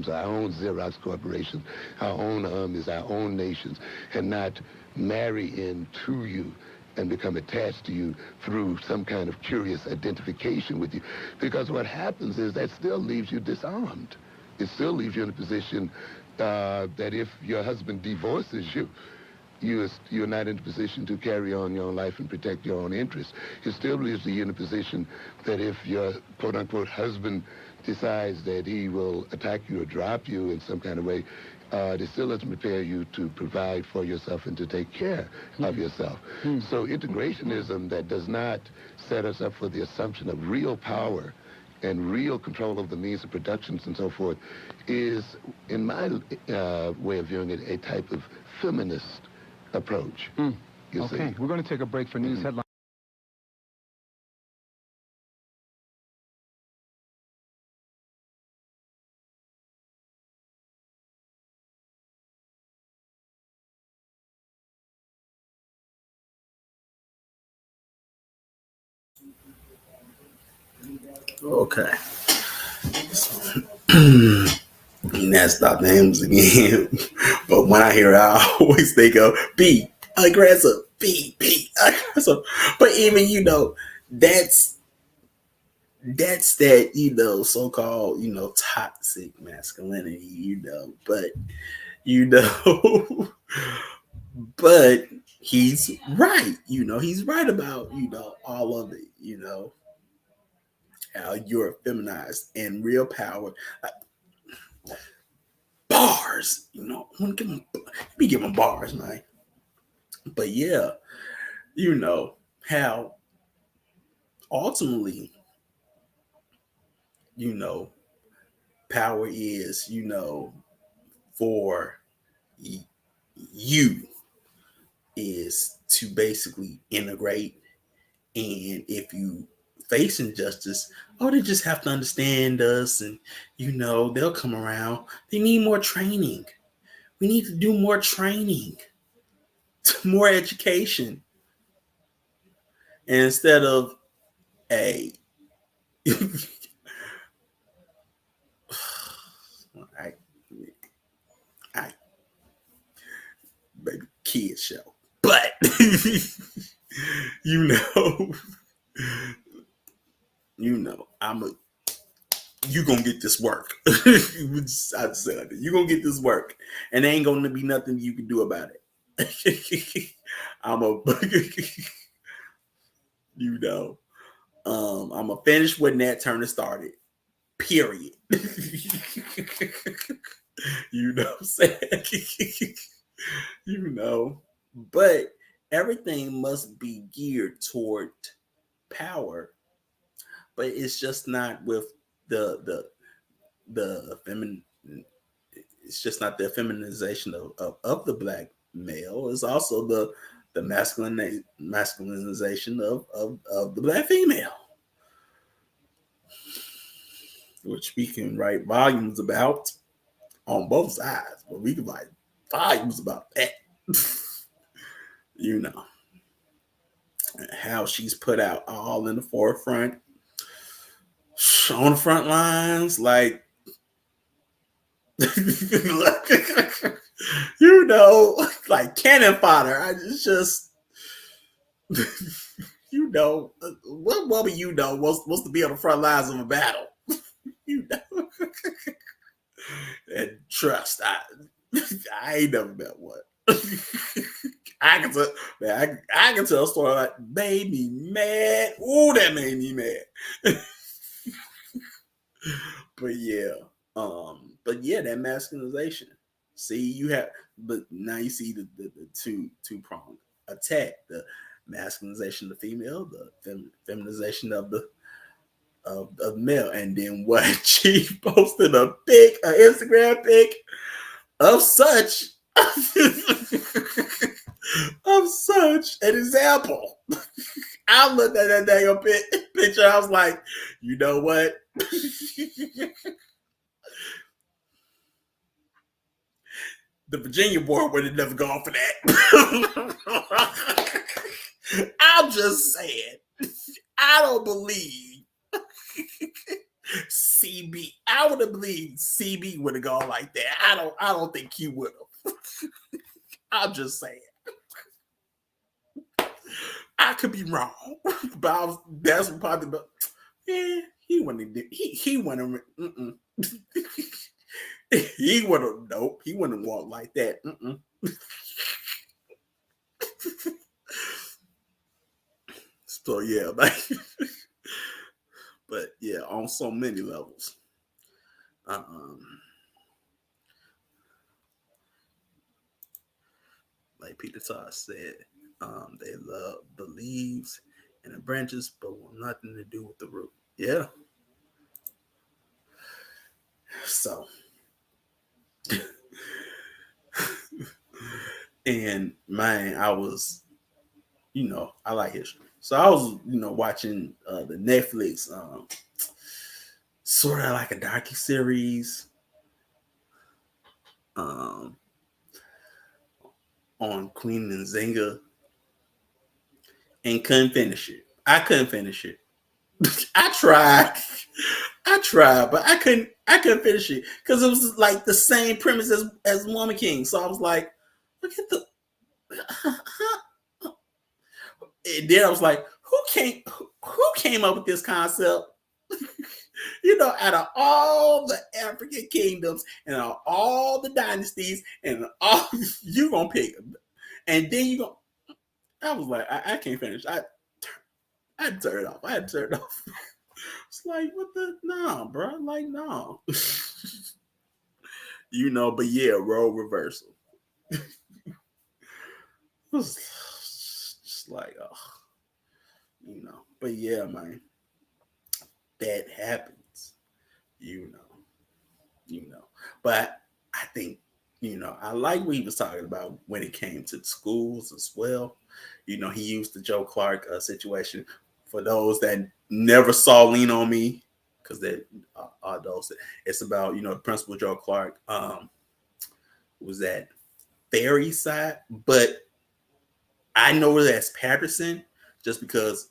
Speaker 2: our own Xerox Corporation, our own armies, our own nations, and not marry into you and become attached to you through some kind of curious identification with you. Because what happens is that still leaves you disarmed. It still leaves you in a position that if your husband divorces you, you're not in a position to carry on your own life and protect your own interests. It still leaves you in a position that if your quote-unquote husband decides that he will attack you or drop you in some kind of way, it still doesn't prepare you to provide for yourself and to take care of yourself. So integrationism that does not set us up for the assumption of real power and real control of the means of productions and so forth is, in my way of viewing it, a type of feminist approach.
Speaker 3: Okay, we're going to take a break for news headlines.
Speaker 1: Okay. That's not names again. But when I hear it, I always think of be aggressive, be aggressive. But even that's that so-called toxic masculinity. But you know, but he's right. He's right about all of it. How you're feminized and real power. Bars. I'm gonna give him bars, man. But yeah, how ultimately, you know, power is, for you is to basically integrate. And if you face injustice, they just have to understand us and, they'll come around. They need more training. We need to do more training, more education. And instead of a I, I, baby kid show, but you know, I'm a. You gonna get this work. I said you gonna get this work, and there ain't gonna be nothing you can do about it. I'm a, you know, I'm a finish when Nat Turner started. Period. What I'm saying? But everything must be geared toward power, but it's just not with the feminine. it's just not the feminization of the black male. It's also the masculinization of the black female, which we can write volumes about on both sides, but we can write volumes about that. You know, how she's put out all in the forefront, on the front lines, like, you know, like cannon fodder. It's just, you know, what woman you know wants to be on the front lines of a battle, you know, and trust. I ain't never met one. I can tell, man, I can tell a story like made me mad. Ooh, that made me mad. But yeah, that masculinization. See, you have, but now you see the two pronged attack: the masculinization of the female, the feminization of the male, and then what? She posted an Instagram pic of such of such an example. I looked at that dang picture. I was like, you know what? The Virginia board would have never gone for that. I'm just saying. I don't believe CB. I would have believed CB would have gone like that. I don't think he would have. I'm just saying. I could be wrong, but that's probably. But yeah, he wouldn't. He wouldn't. He would have. Nope. He wouldn't walk like that. So yeah, like, but yeah, on so many levels. Like Peter Tosh said, they love the leaves and the branches, but want nothing to do with the root. Yeah. So, and man, I was, I like history, so I was, watching the Netflix, sort of like a docu series, on Queen and Zinga, and couldn't finish it. I couldn't finish it. I tried, but I couldn't finish it because it was like the same premise as Woman King. So I was like, look at the. And then I was like, who came up with this concept? Out of all the African kingdoms and out of all the dynasties and all you gonna pick, and then you go. I was like, I can't finish. I had to turn it off. It's like, what the? Nah, bro. Like, no. But yeah, role reversal. It was just like, But yeah, man. That happens. But I think, I like what he was talking about when it came to the schools as well. He used the Joe Clark situation. For those that never saw Lean on Me, because there are those. It's about, Principal Joe Clark was at Ferry side, but I know it as Patterson just because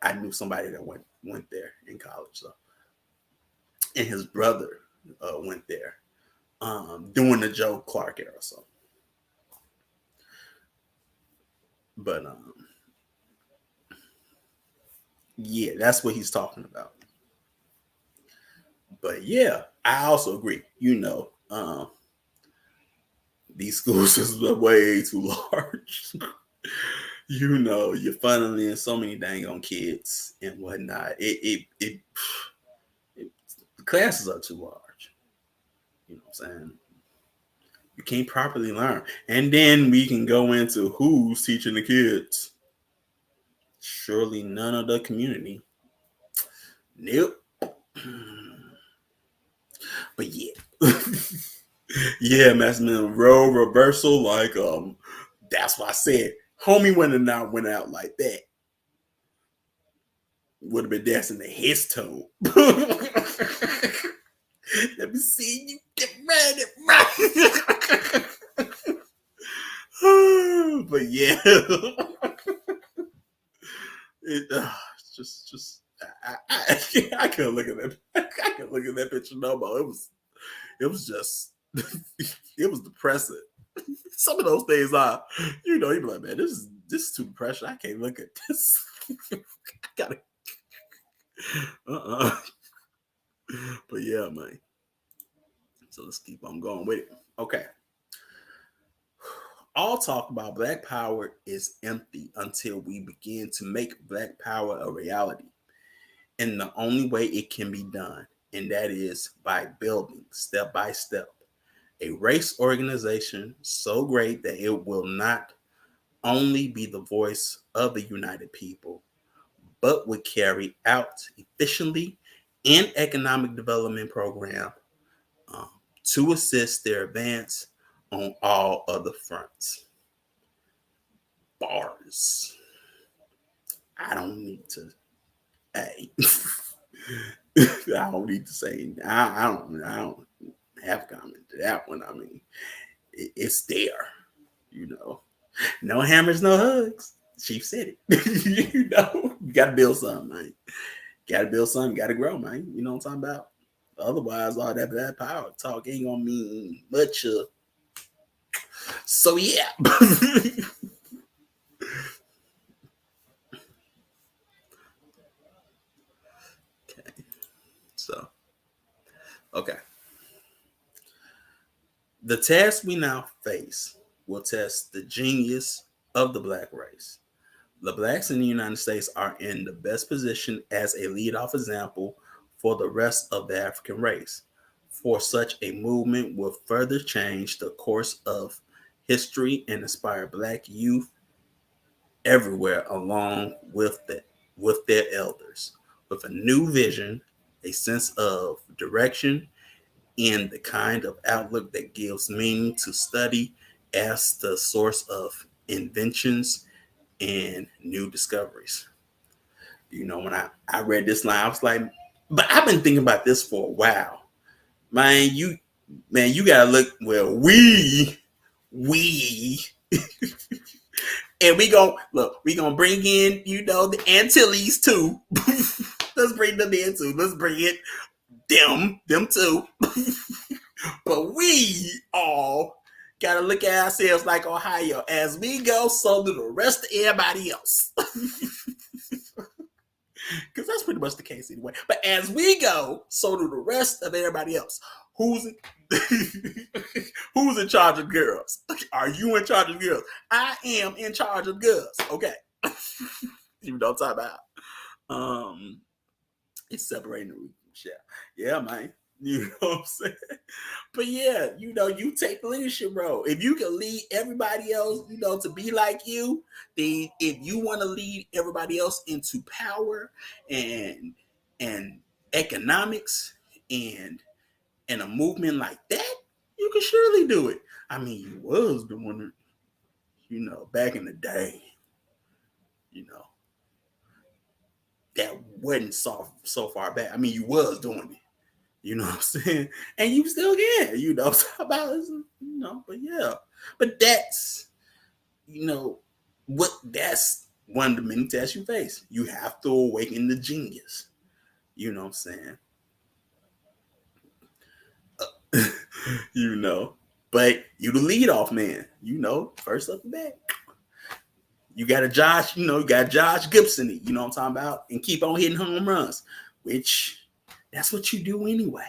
Speaker 1: I knew somebody that went there in college. So, and his brother went there during the Joe Clark era. So, but yeah, that's what he's talking about. But yeah, I also agree. These school systems are way too large. You're funneling so many dang on kids and whatnot. The classes are too large. You know what I'm saying? You can't properly learn. And then we can go into who's teaching the kids. Surely none of the community. Nope. But yeah. Yeah, Maximum role reversal. Like, that's why I said, homie went out like that. Would have been dancing to his tune. Let me see you get ready, right. But yeah, just I couldn't look at that. I couldn't look at that picture no more. It was just, it was depressing. Some of those things are, you be like, man, this is too depressing. I can't look at this. I gotta, uh. But yeah, man. So let's keep on going with it. Okay. All talk about Black Power is empty until we begin to make Black Power a reality. And the only way it can be done, and that is by building step by step a race organization so great that it will not only be the voice of the united people, but would carry out efficiently an economic development program um, to assist their advance on all other fronts. Bars. I don't need to. Hey, I don't need to say. I don't have a comment to that one. I mean, it's there. You know, no hammers, no hugs. Chief said it. You got to build something, man. Got to build something. Got to grow, man. You know what I'm talking about? Otherwise, all that power talk ain't gonna mean much. So yeah. Okay. So okay. The task we now face will test the genius of the Black race. The Blacks in the United States are in the best position as a lead-off example for the rest of the African race. For such a movement will further change the course of history and inspire Black youth everywhere along with their elders, with a new vision, a sense of direction, and the kind of outlook that gives meaning to study as the source of inventions and new discoveries. When I read this line, I was like, but I've been thinking about this for a while. Man, you gotta look well, we and we gonna bring in, the Antilles too. Let's bring them in too. Let's bring it them too. But we all gotta look at ourselves like Ohio. As we go, so do the rest of everybody else. Because that's pretty much the case anyway. But as we go, so do the rest of everybody else. Who's who's in charge of girls? Are you in charge of girls? I am in charge of girls. Okay. You know what I'm talking about. It's separating the root from shell. Yeah, man. You know what I'm saying? But yeah, you take the leadership role. If you can lead everybody else, to be like you, then if you want to lead everybody else into power and and economics and a movement like that, you can surely do it. I mean, you was doing it, back in the day, you know, that wasn't so far back. I mean, you was doing it. You know what I'm saying? And you still can, about but yeah. But that's, that's one of the many tests you face. You have to awaken the genius. You know what I'm saying? But you the lead off man, first up the bat. You got Josh Gibson, you know what I'm talking about? And keep on hitting home runs, which that's what you do anyway.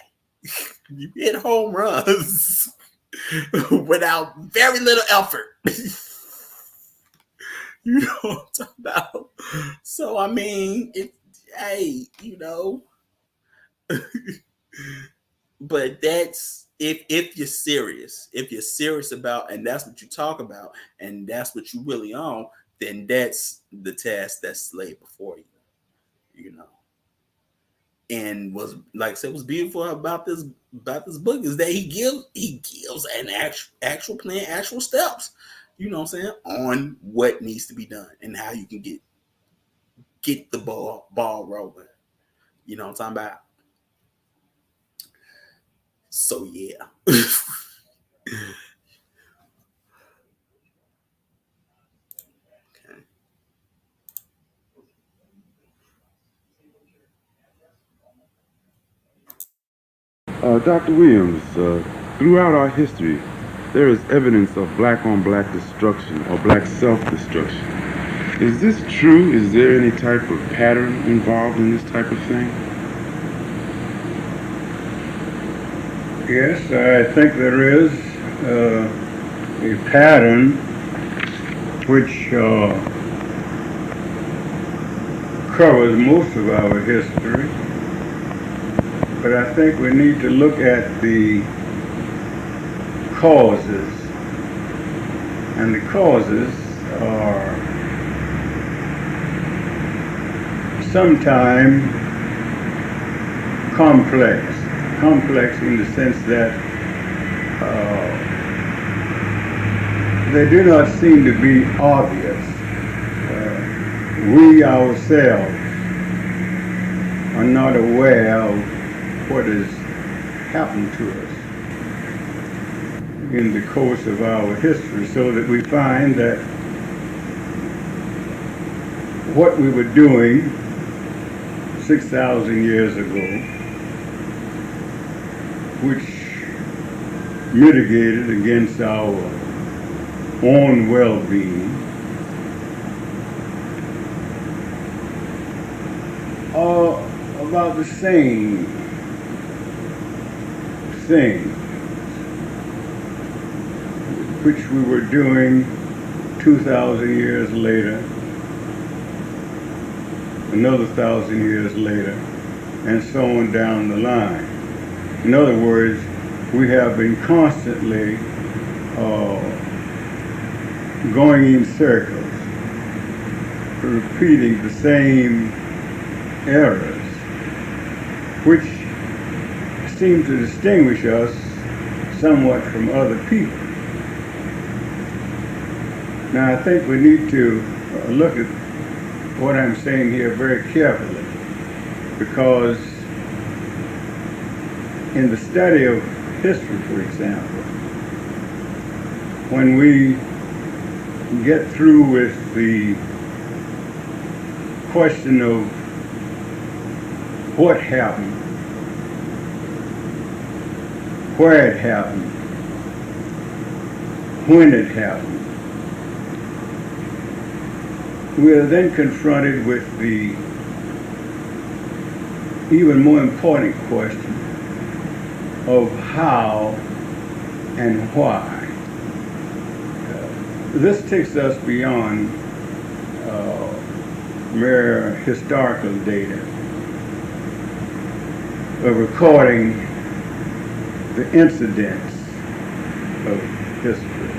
Speaker 1: You hit home runs without very little effort. You know what I'm talking about? So, I mean, but that's if you're serious about, and that's what you talk about, and that's what you really own, then that's the task that's laid before you, you know. And was, like I said, was beautiful about this book is that he gives an actual plan, actual steps, you know what I'm saying, on what needs to be done and how you can get the ball rolling. You know what I'm talking about? So yeah. Okay.
Speaker 4: Dr. Williams, throughout our history, there is evidence of black-on-black destruction or black self-destruction. Is this true? Is there any type of pattern involved in this type of thing?
Speaker 5: Yes, I think there is a pattern which covers most of our history, but I think we need to look at the causes, and the causes are sometimes complex in the sense that they do not seem to be obvious. We ourselves are not aware of what has happened to us in the course of our history, so that we find that what we were doing 6,000 years ago, which mitigated against our own well-being, are about the same thing which we were doing 2,000 years later, another 1,000 years later, and so on down the line. In other words, we have been constantly going in circles, repeating the same errors, which seem to distinguish us somewhat from other people. Now, I think we need to look at what I'm saying here very carefully, because in the study of history, for example, when we get through with the question of what happened, where it happened, when it happened, we are then confronted with the even more important question of how and why. This takes us beyond mere historical data of recording the incidents of history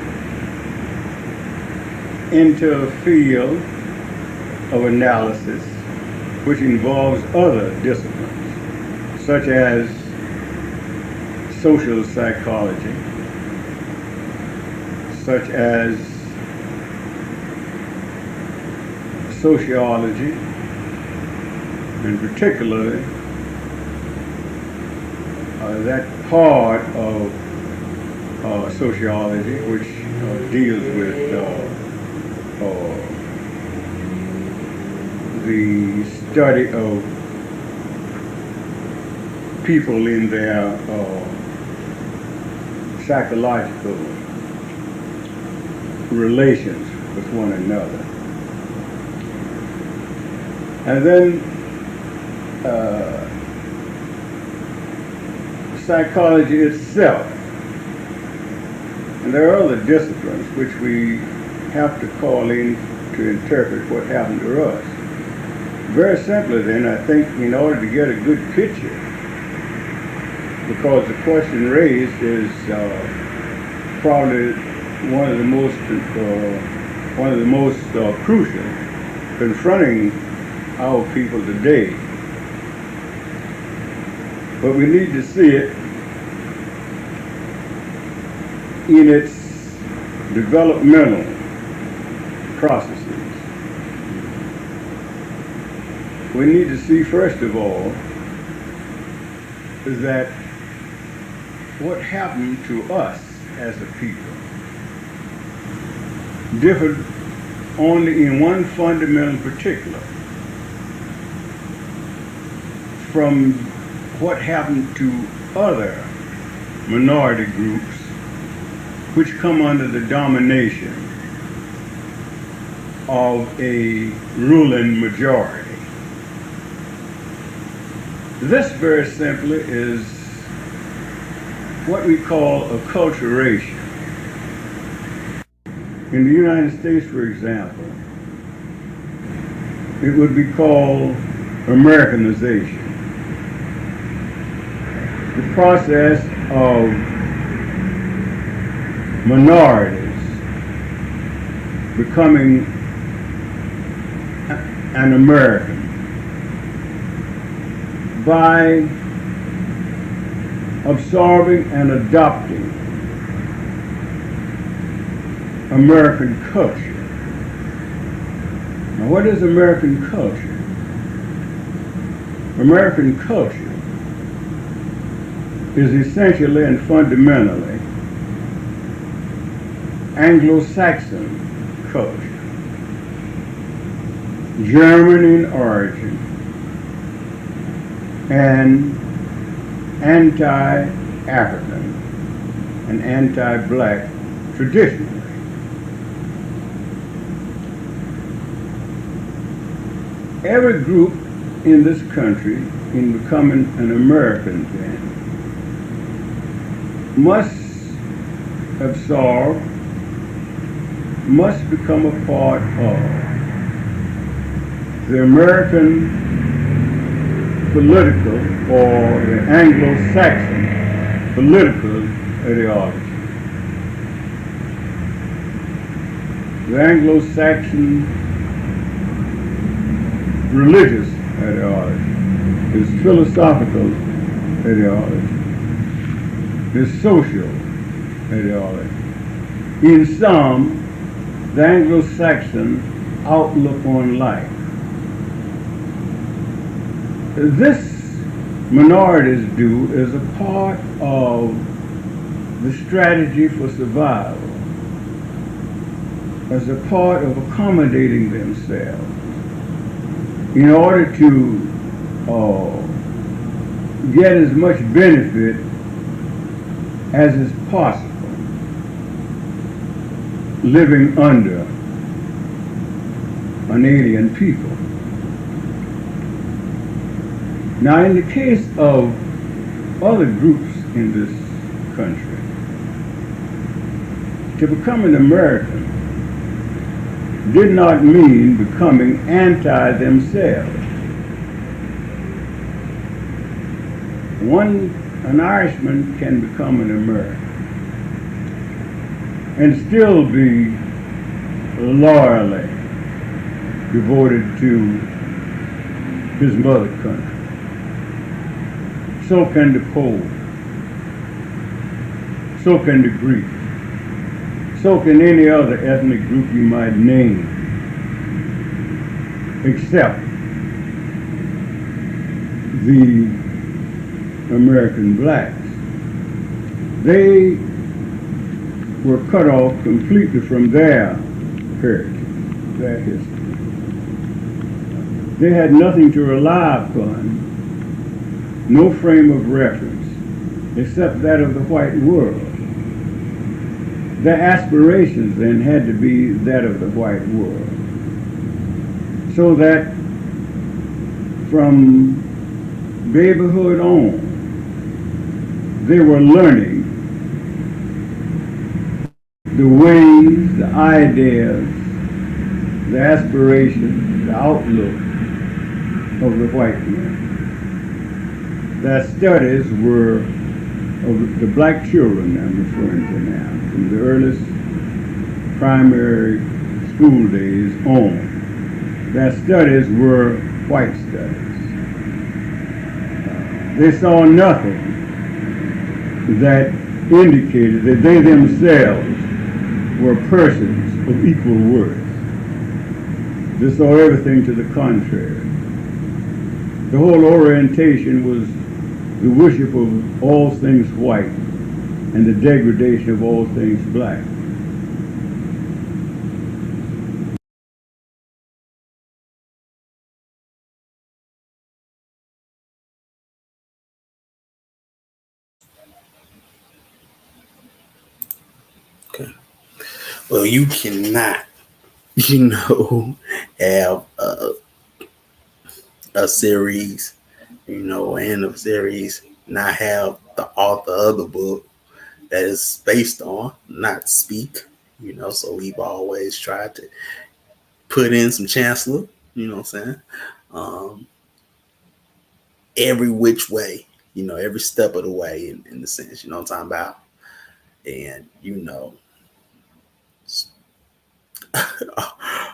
Speaker 5: into a field of analysis which involves other disciplines, such as social psychology, such as sociology, and particularly that part of sociology which deals with the study of people in their psychological relations with one another. And then psychology itself. And there are other disciplines which we have to call in to interpret what happened to us. Very simply then, I think in order to get a good picture, because the question raised is probably one of the most crucial confronting our people today. but we need to see it in its developmental processes. We need to see, first of all, is that what happened to us as a people differed only in one fundamental particular from what happened to other minority groups which come under the domination of a ruling majority. This very simply is what we call acculturation. In the United States, for example, it would be called Americanization. The process of minorities becoming an American by absorbing and adopting American culture. Now, what is American culture? American culture is essentially and fundamentally Anglo-Saxon culture, German in origin, and anti-African and anti-black traditionally. Every group in this country, in becoming an American then, must absorb, must become a part of the American political or the Anglo-Saxon political ideology. The Anglo-Saxon religious ideology, his philosophical ideology, his social ideology. In sum, the Anglo-Saxon outlook on life. This minorities do is a part of the strategy for survival, as a part of accommodating themselves in order to get as much benefit as is possible living under an alien people. Now, in the case of other groups in this country, to become an American did not mean becoming anti themselves. An Irishman can become an American and still be loyally devoted to his mother country. So can the Pole. So can the Greek. So can any other ethnic group you might name, except the American blacks. They were cut off completely from their heritage, their history. They had nothing to rely upon, no frame of reference, except that of the white world. Their aspirations then had to be that of the white world. So that from babyhood on, they were learning the ways, the ideas, the aspirations, the outlook of the white man. Their studies were of the black children I'm referring to now, from the earliest primary school days on. Their studies were white studies. they saw nothing that indicated that they themselves were persons of equal worth. They saw everything to the contrary. The whole orientation was the worship of all things white and the degradation of all things black.
Speaker 1: Okay. Well, you cannot, have a series, and a series not have the author of the book that is based on not speak. So we've always tried to put in some Chancellor. You know what I'm saying? Um, every which way, every step of the way, in the sense, what I'm talking about. And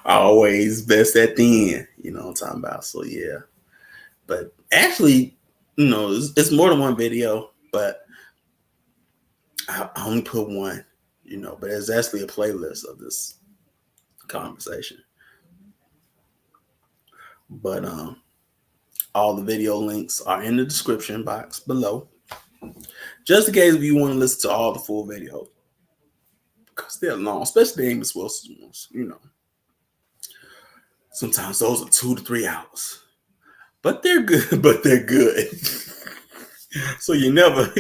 Speaker 1: always best at the end. What I'm talking about. So yeah, but actually, it's more than one video, but I only put one. But it's actually a playlist of this conversation. But all the video links are in the description box below, just in case if you want to listen to all the full video, because they're long, especially the Amos Wilson ones. Sometimes those are 2 to 3 hours, but they're good. But they're good. So you never,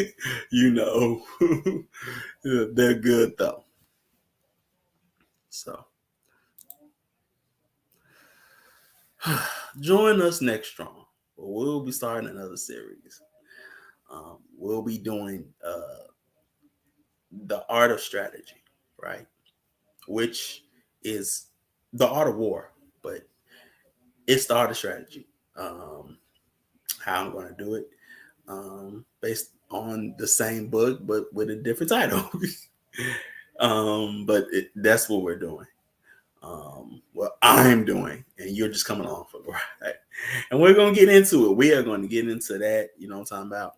Speaker 1: they're good though. So join us next strong. We'll be starting another series. We'll be doing the art of strategy, right? Which is the art of war, but it's the art of strategy. How I'm going to do it, based on the same book, but with a different title. But that's what we're doing. What I'm doing, and you're just coming along for the ride. And we're going to get into it. We are going to get into that. You know what I'm talking about?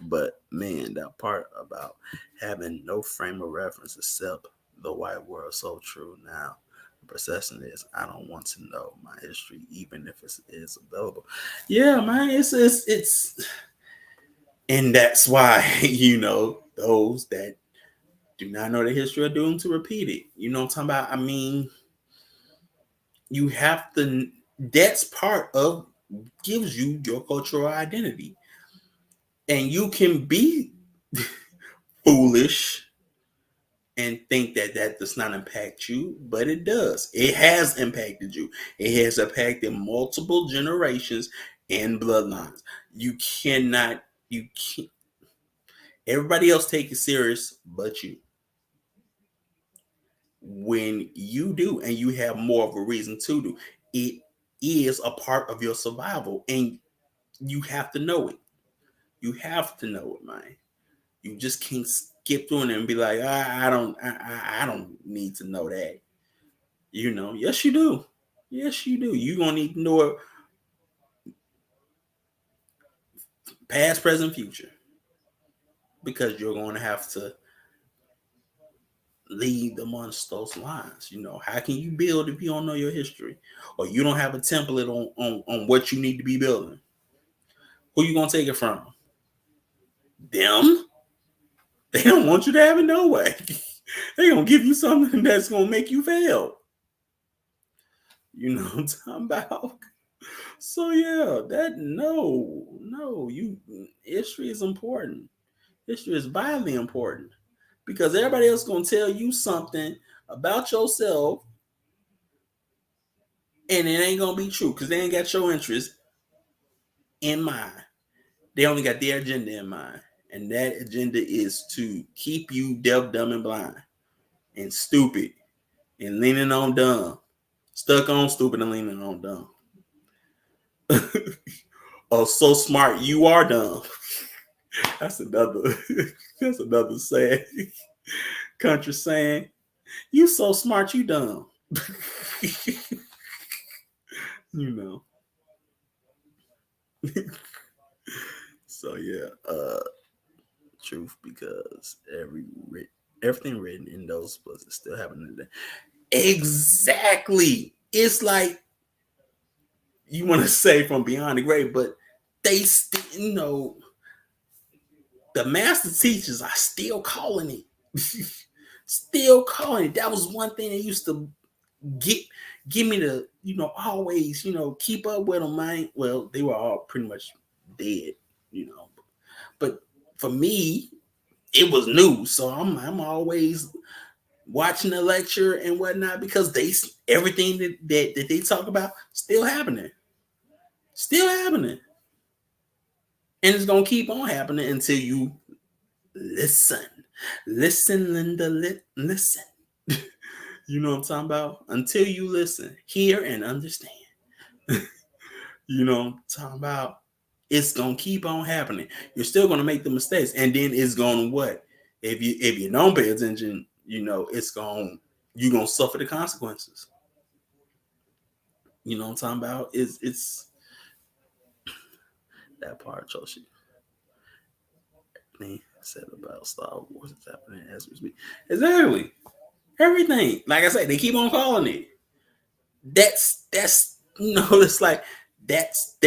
Speaker 1: But man, that part about having no frame of reference except the white world, so true. Now, the perception is I don't want to know my history, even if it is available. Yeah, man, it's, and that's why those that do not know the history are doomed to repeat it. You know what I'm talking about? I mean, you have to. That's part of gives you your cultural identity, and you can be foolish and think that does not impact you, but it does. It has impacted you. It has impacted multiple generations and bloodlines. You cannot. You can't. Everybody else take it serious, but you. When you do, and you have more of a reason to do, it is a part of your survival, and you have to know it. You have to know it, man. You just can't skip through it and be like, I don't need to know that. Yes, you do. Yes, you do. You're gonna need to know it, past, present, future, because you're going to have to lead amongst those lines. How can you build if you don't know your history, or you don't have a template on what you need to be building? Who you gonna take it from? Them? They don't want you to have it no way. They gonna give you something that's gonna make you fail. You know what I'm talking about? So yeah, you history is important. History is vitally important, because everybody else gonna tell you something about yourself, and it ain't gonna be true because they ain't got your interest in mind. They only got their agenda in mind, and that agenda is to keep you deaf, dumb, and blind, and stupid, and leaning on dumb, stuck on stupid and leaning on dumb. Or so smart you are dumb. That's another. That's another sad country saying. You so smart, you dumb. you know. So yeah, truth, because everything written in those books is still happening today. Exactly. It's like you want to say from beyond the grave, but they still, the master teachers are still calling it. Still calling it. That was one thing they used to get give me to, always, keep up with them, man. Well, they were all pretty much dead, you know. But for me, it was new. So I'm always watching the lecture and whatnot, because everything that they talk about still happening. Still happening. And it's gonna keep on happening until you listen. Listen, Linda, listen. You know what I'm talking about? Until you listen, hear, and understand. You know what I'm talking about? It's gonna keep on happening. You're still gonna make the mistakes, and then it's gonna what? If you don't pay attention, you're gonna suffer the consequences. You know what I'm talking about? It's that part, Joshi. Me said about Star Wars is happening as we speak. Exactly. Everything. Like I said, they keep on calling it. That's it's like that's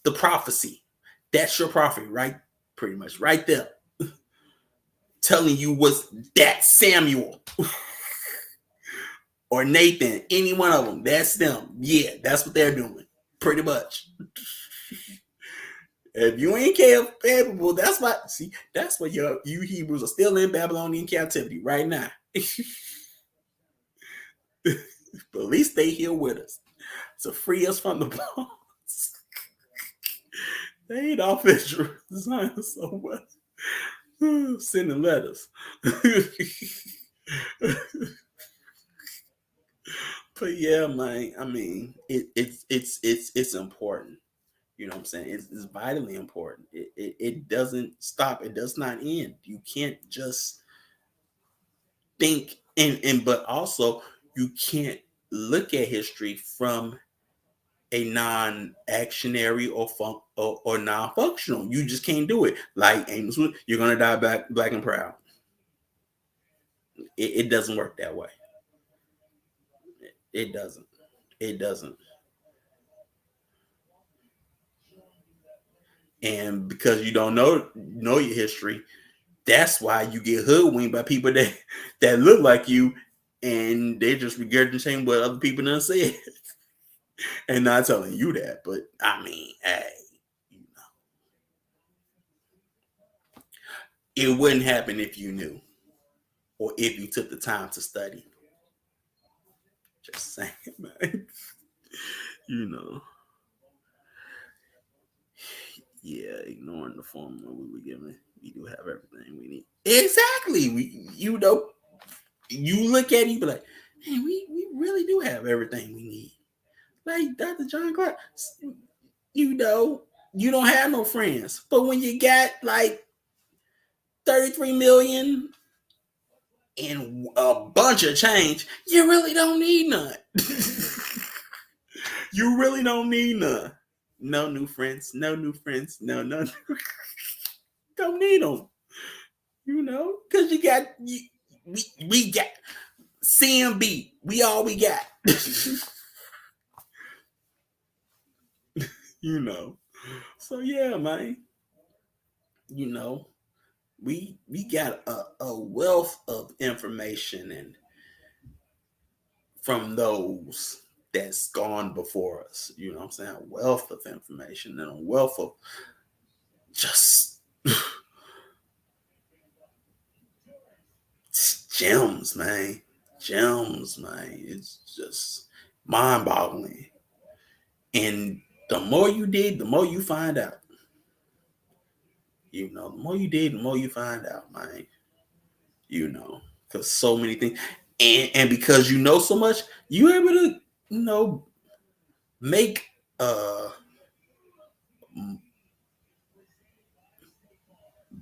Speaker 1: the prophecy. That's your prophet, right? Pretty much right there. Telling you what's that Samuel or Nathan, any one of them. That's them. Yeah, that's what they're doing. Pretty much. If you ain't capable, that's why you Hebrews are still in Babylonian captivity right now. But at least stay here with us to free us from the bonds. They ain't off Israel so much. Sending letters. But yeah, man, I mean, it's important. You know what I'm saying? It's vitally important. It doesn't stop. It does not end. You can't just think, but also you can't look at history from a non-actionary or non-functional. You just can't do it. Like Amos, you're gonna die black and proud. It doesn't work that way. It doesn't. It doesn't. And because you don't know your history, that's why you get hoodwinked by people that look like you, and they just regurgitating what other people done said, and not telling you that. But I mean, hey, it wouldn't happen if you knew, or if you took the time to study. Just saying, man. you know. Yeah, ignoring the formula we were given, we do have everything we need. Exactly. You look at it, you be like, man, we really do have everything we need. Like Dr. John Clark, you don't have no friends. But when you got like 33 million and a bunch of change, you really don't need none. You really don't need none. No new friends. No new friends. No. Don't need them. Because we got CMB. We all we got. So yeah, man. We got a wealth of information and from those that's gone before us. You know what I'm saying? A wealth of information and a wealth of just gems, man. Gems, man. It's just mind-boggling. And the more you dig, the more you find out. The more you dig, the more you find out, man. Because so many things. And because you know so much, you're able to, make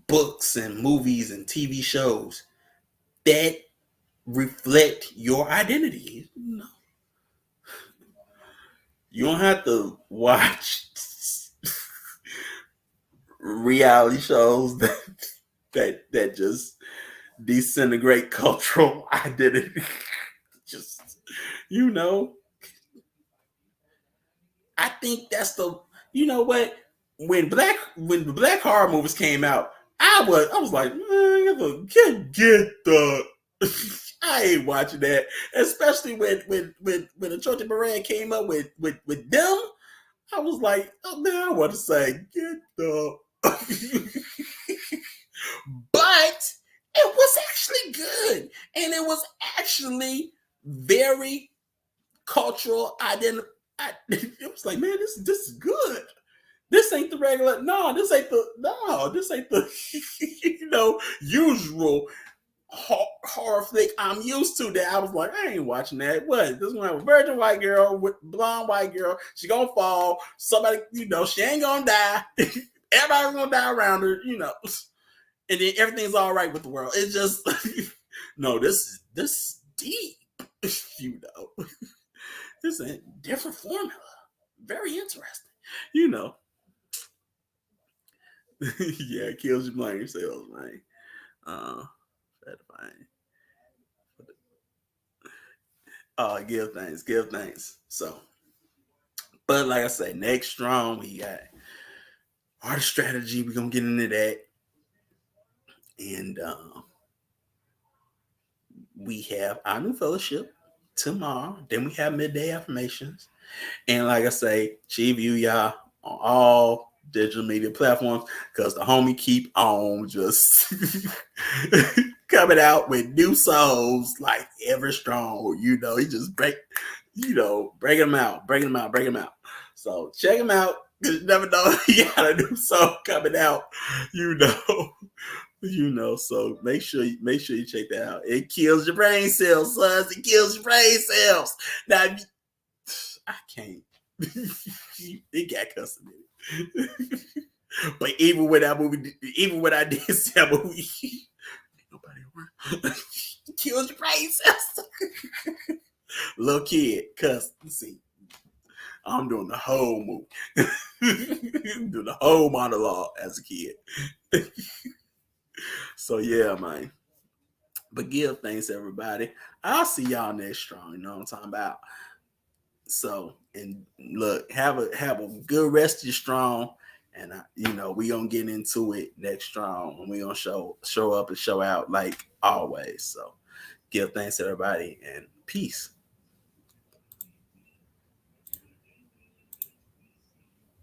Speaker 1: books and movies and TV shows that reflect your identity. You don't have to watch reality shows that just disintegrate cultural identity. Just, you know, I think that's the, you know what, when the black horror movies came out, I was like, man, get the I ain't watching that. Especially when the Church of Moran came up with them, I was like, oh man, I want to say get the but it was actually good. And it was actually very cultural identity. It was like, man, this is good. This ain't the regular. This ain't the usual horror flick I'm used to. That I was like, I ain't watching that. What? This one have a virgin white girl with blonde white girl. She gonna fall. Somebody, she ain't gonna die. Everybody's gonna die around her. And then everything's all right with the world. It's just no. This is deep. This is a different formula. Very interesting. Yeah, it kills you playing yourself, man. Give thanks. So, but like I say, next strong, we got art strategy. We're gonna get into that. And we have our new fellowship tomorrow. Then we have midday affirmations. And like I say, she view y'all on all digital media platforms because the homie keep on just coming out with new songs like ever strong. He just breaking them out. So check him out. You never know he got a new song coming out. So make sure you check that out. It kills your brain cells, sons. It kills your brain cells. Now I can't. It got cussing in it. But even when I did see that movie, nobody around. Kills your brain cells. Little kid cuss. See, I'm doing the whole movie. Doing the whole monologue as a kid. So yeah, man. But give thanks, everybody. I'll see y'all next strong. You know what I'm talking about? So, and look, have a good rest of your strong. And we gonna get into it next strong, and we gonna show up and show out like always. So, give thanks, everybody, and peace.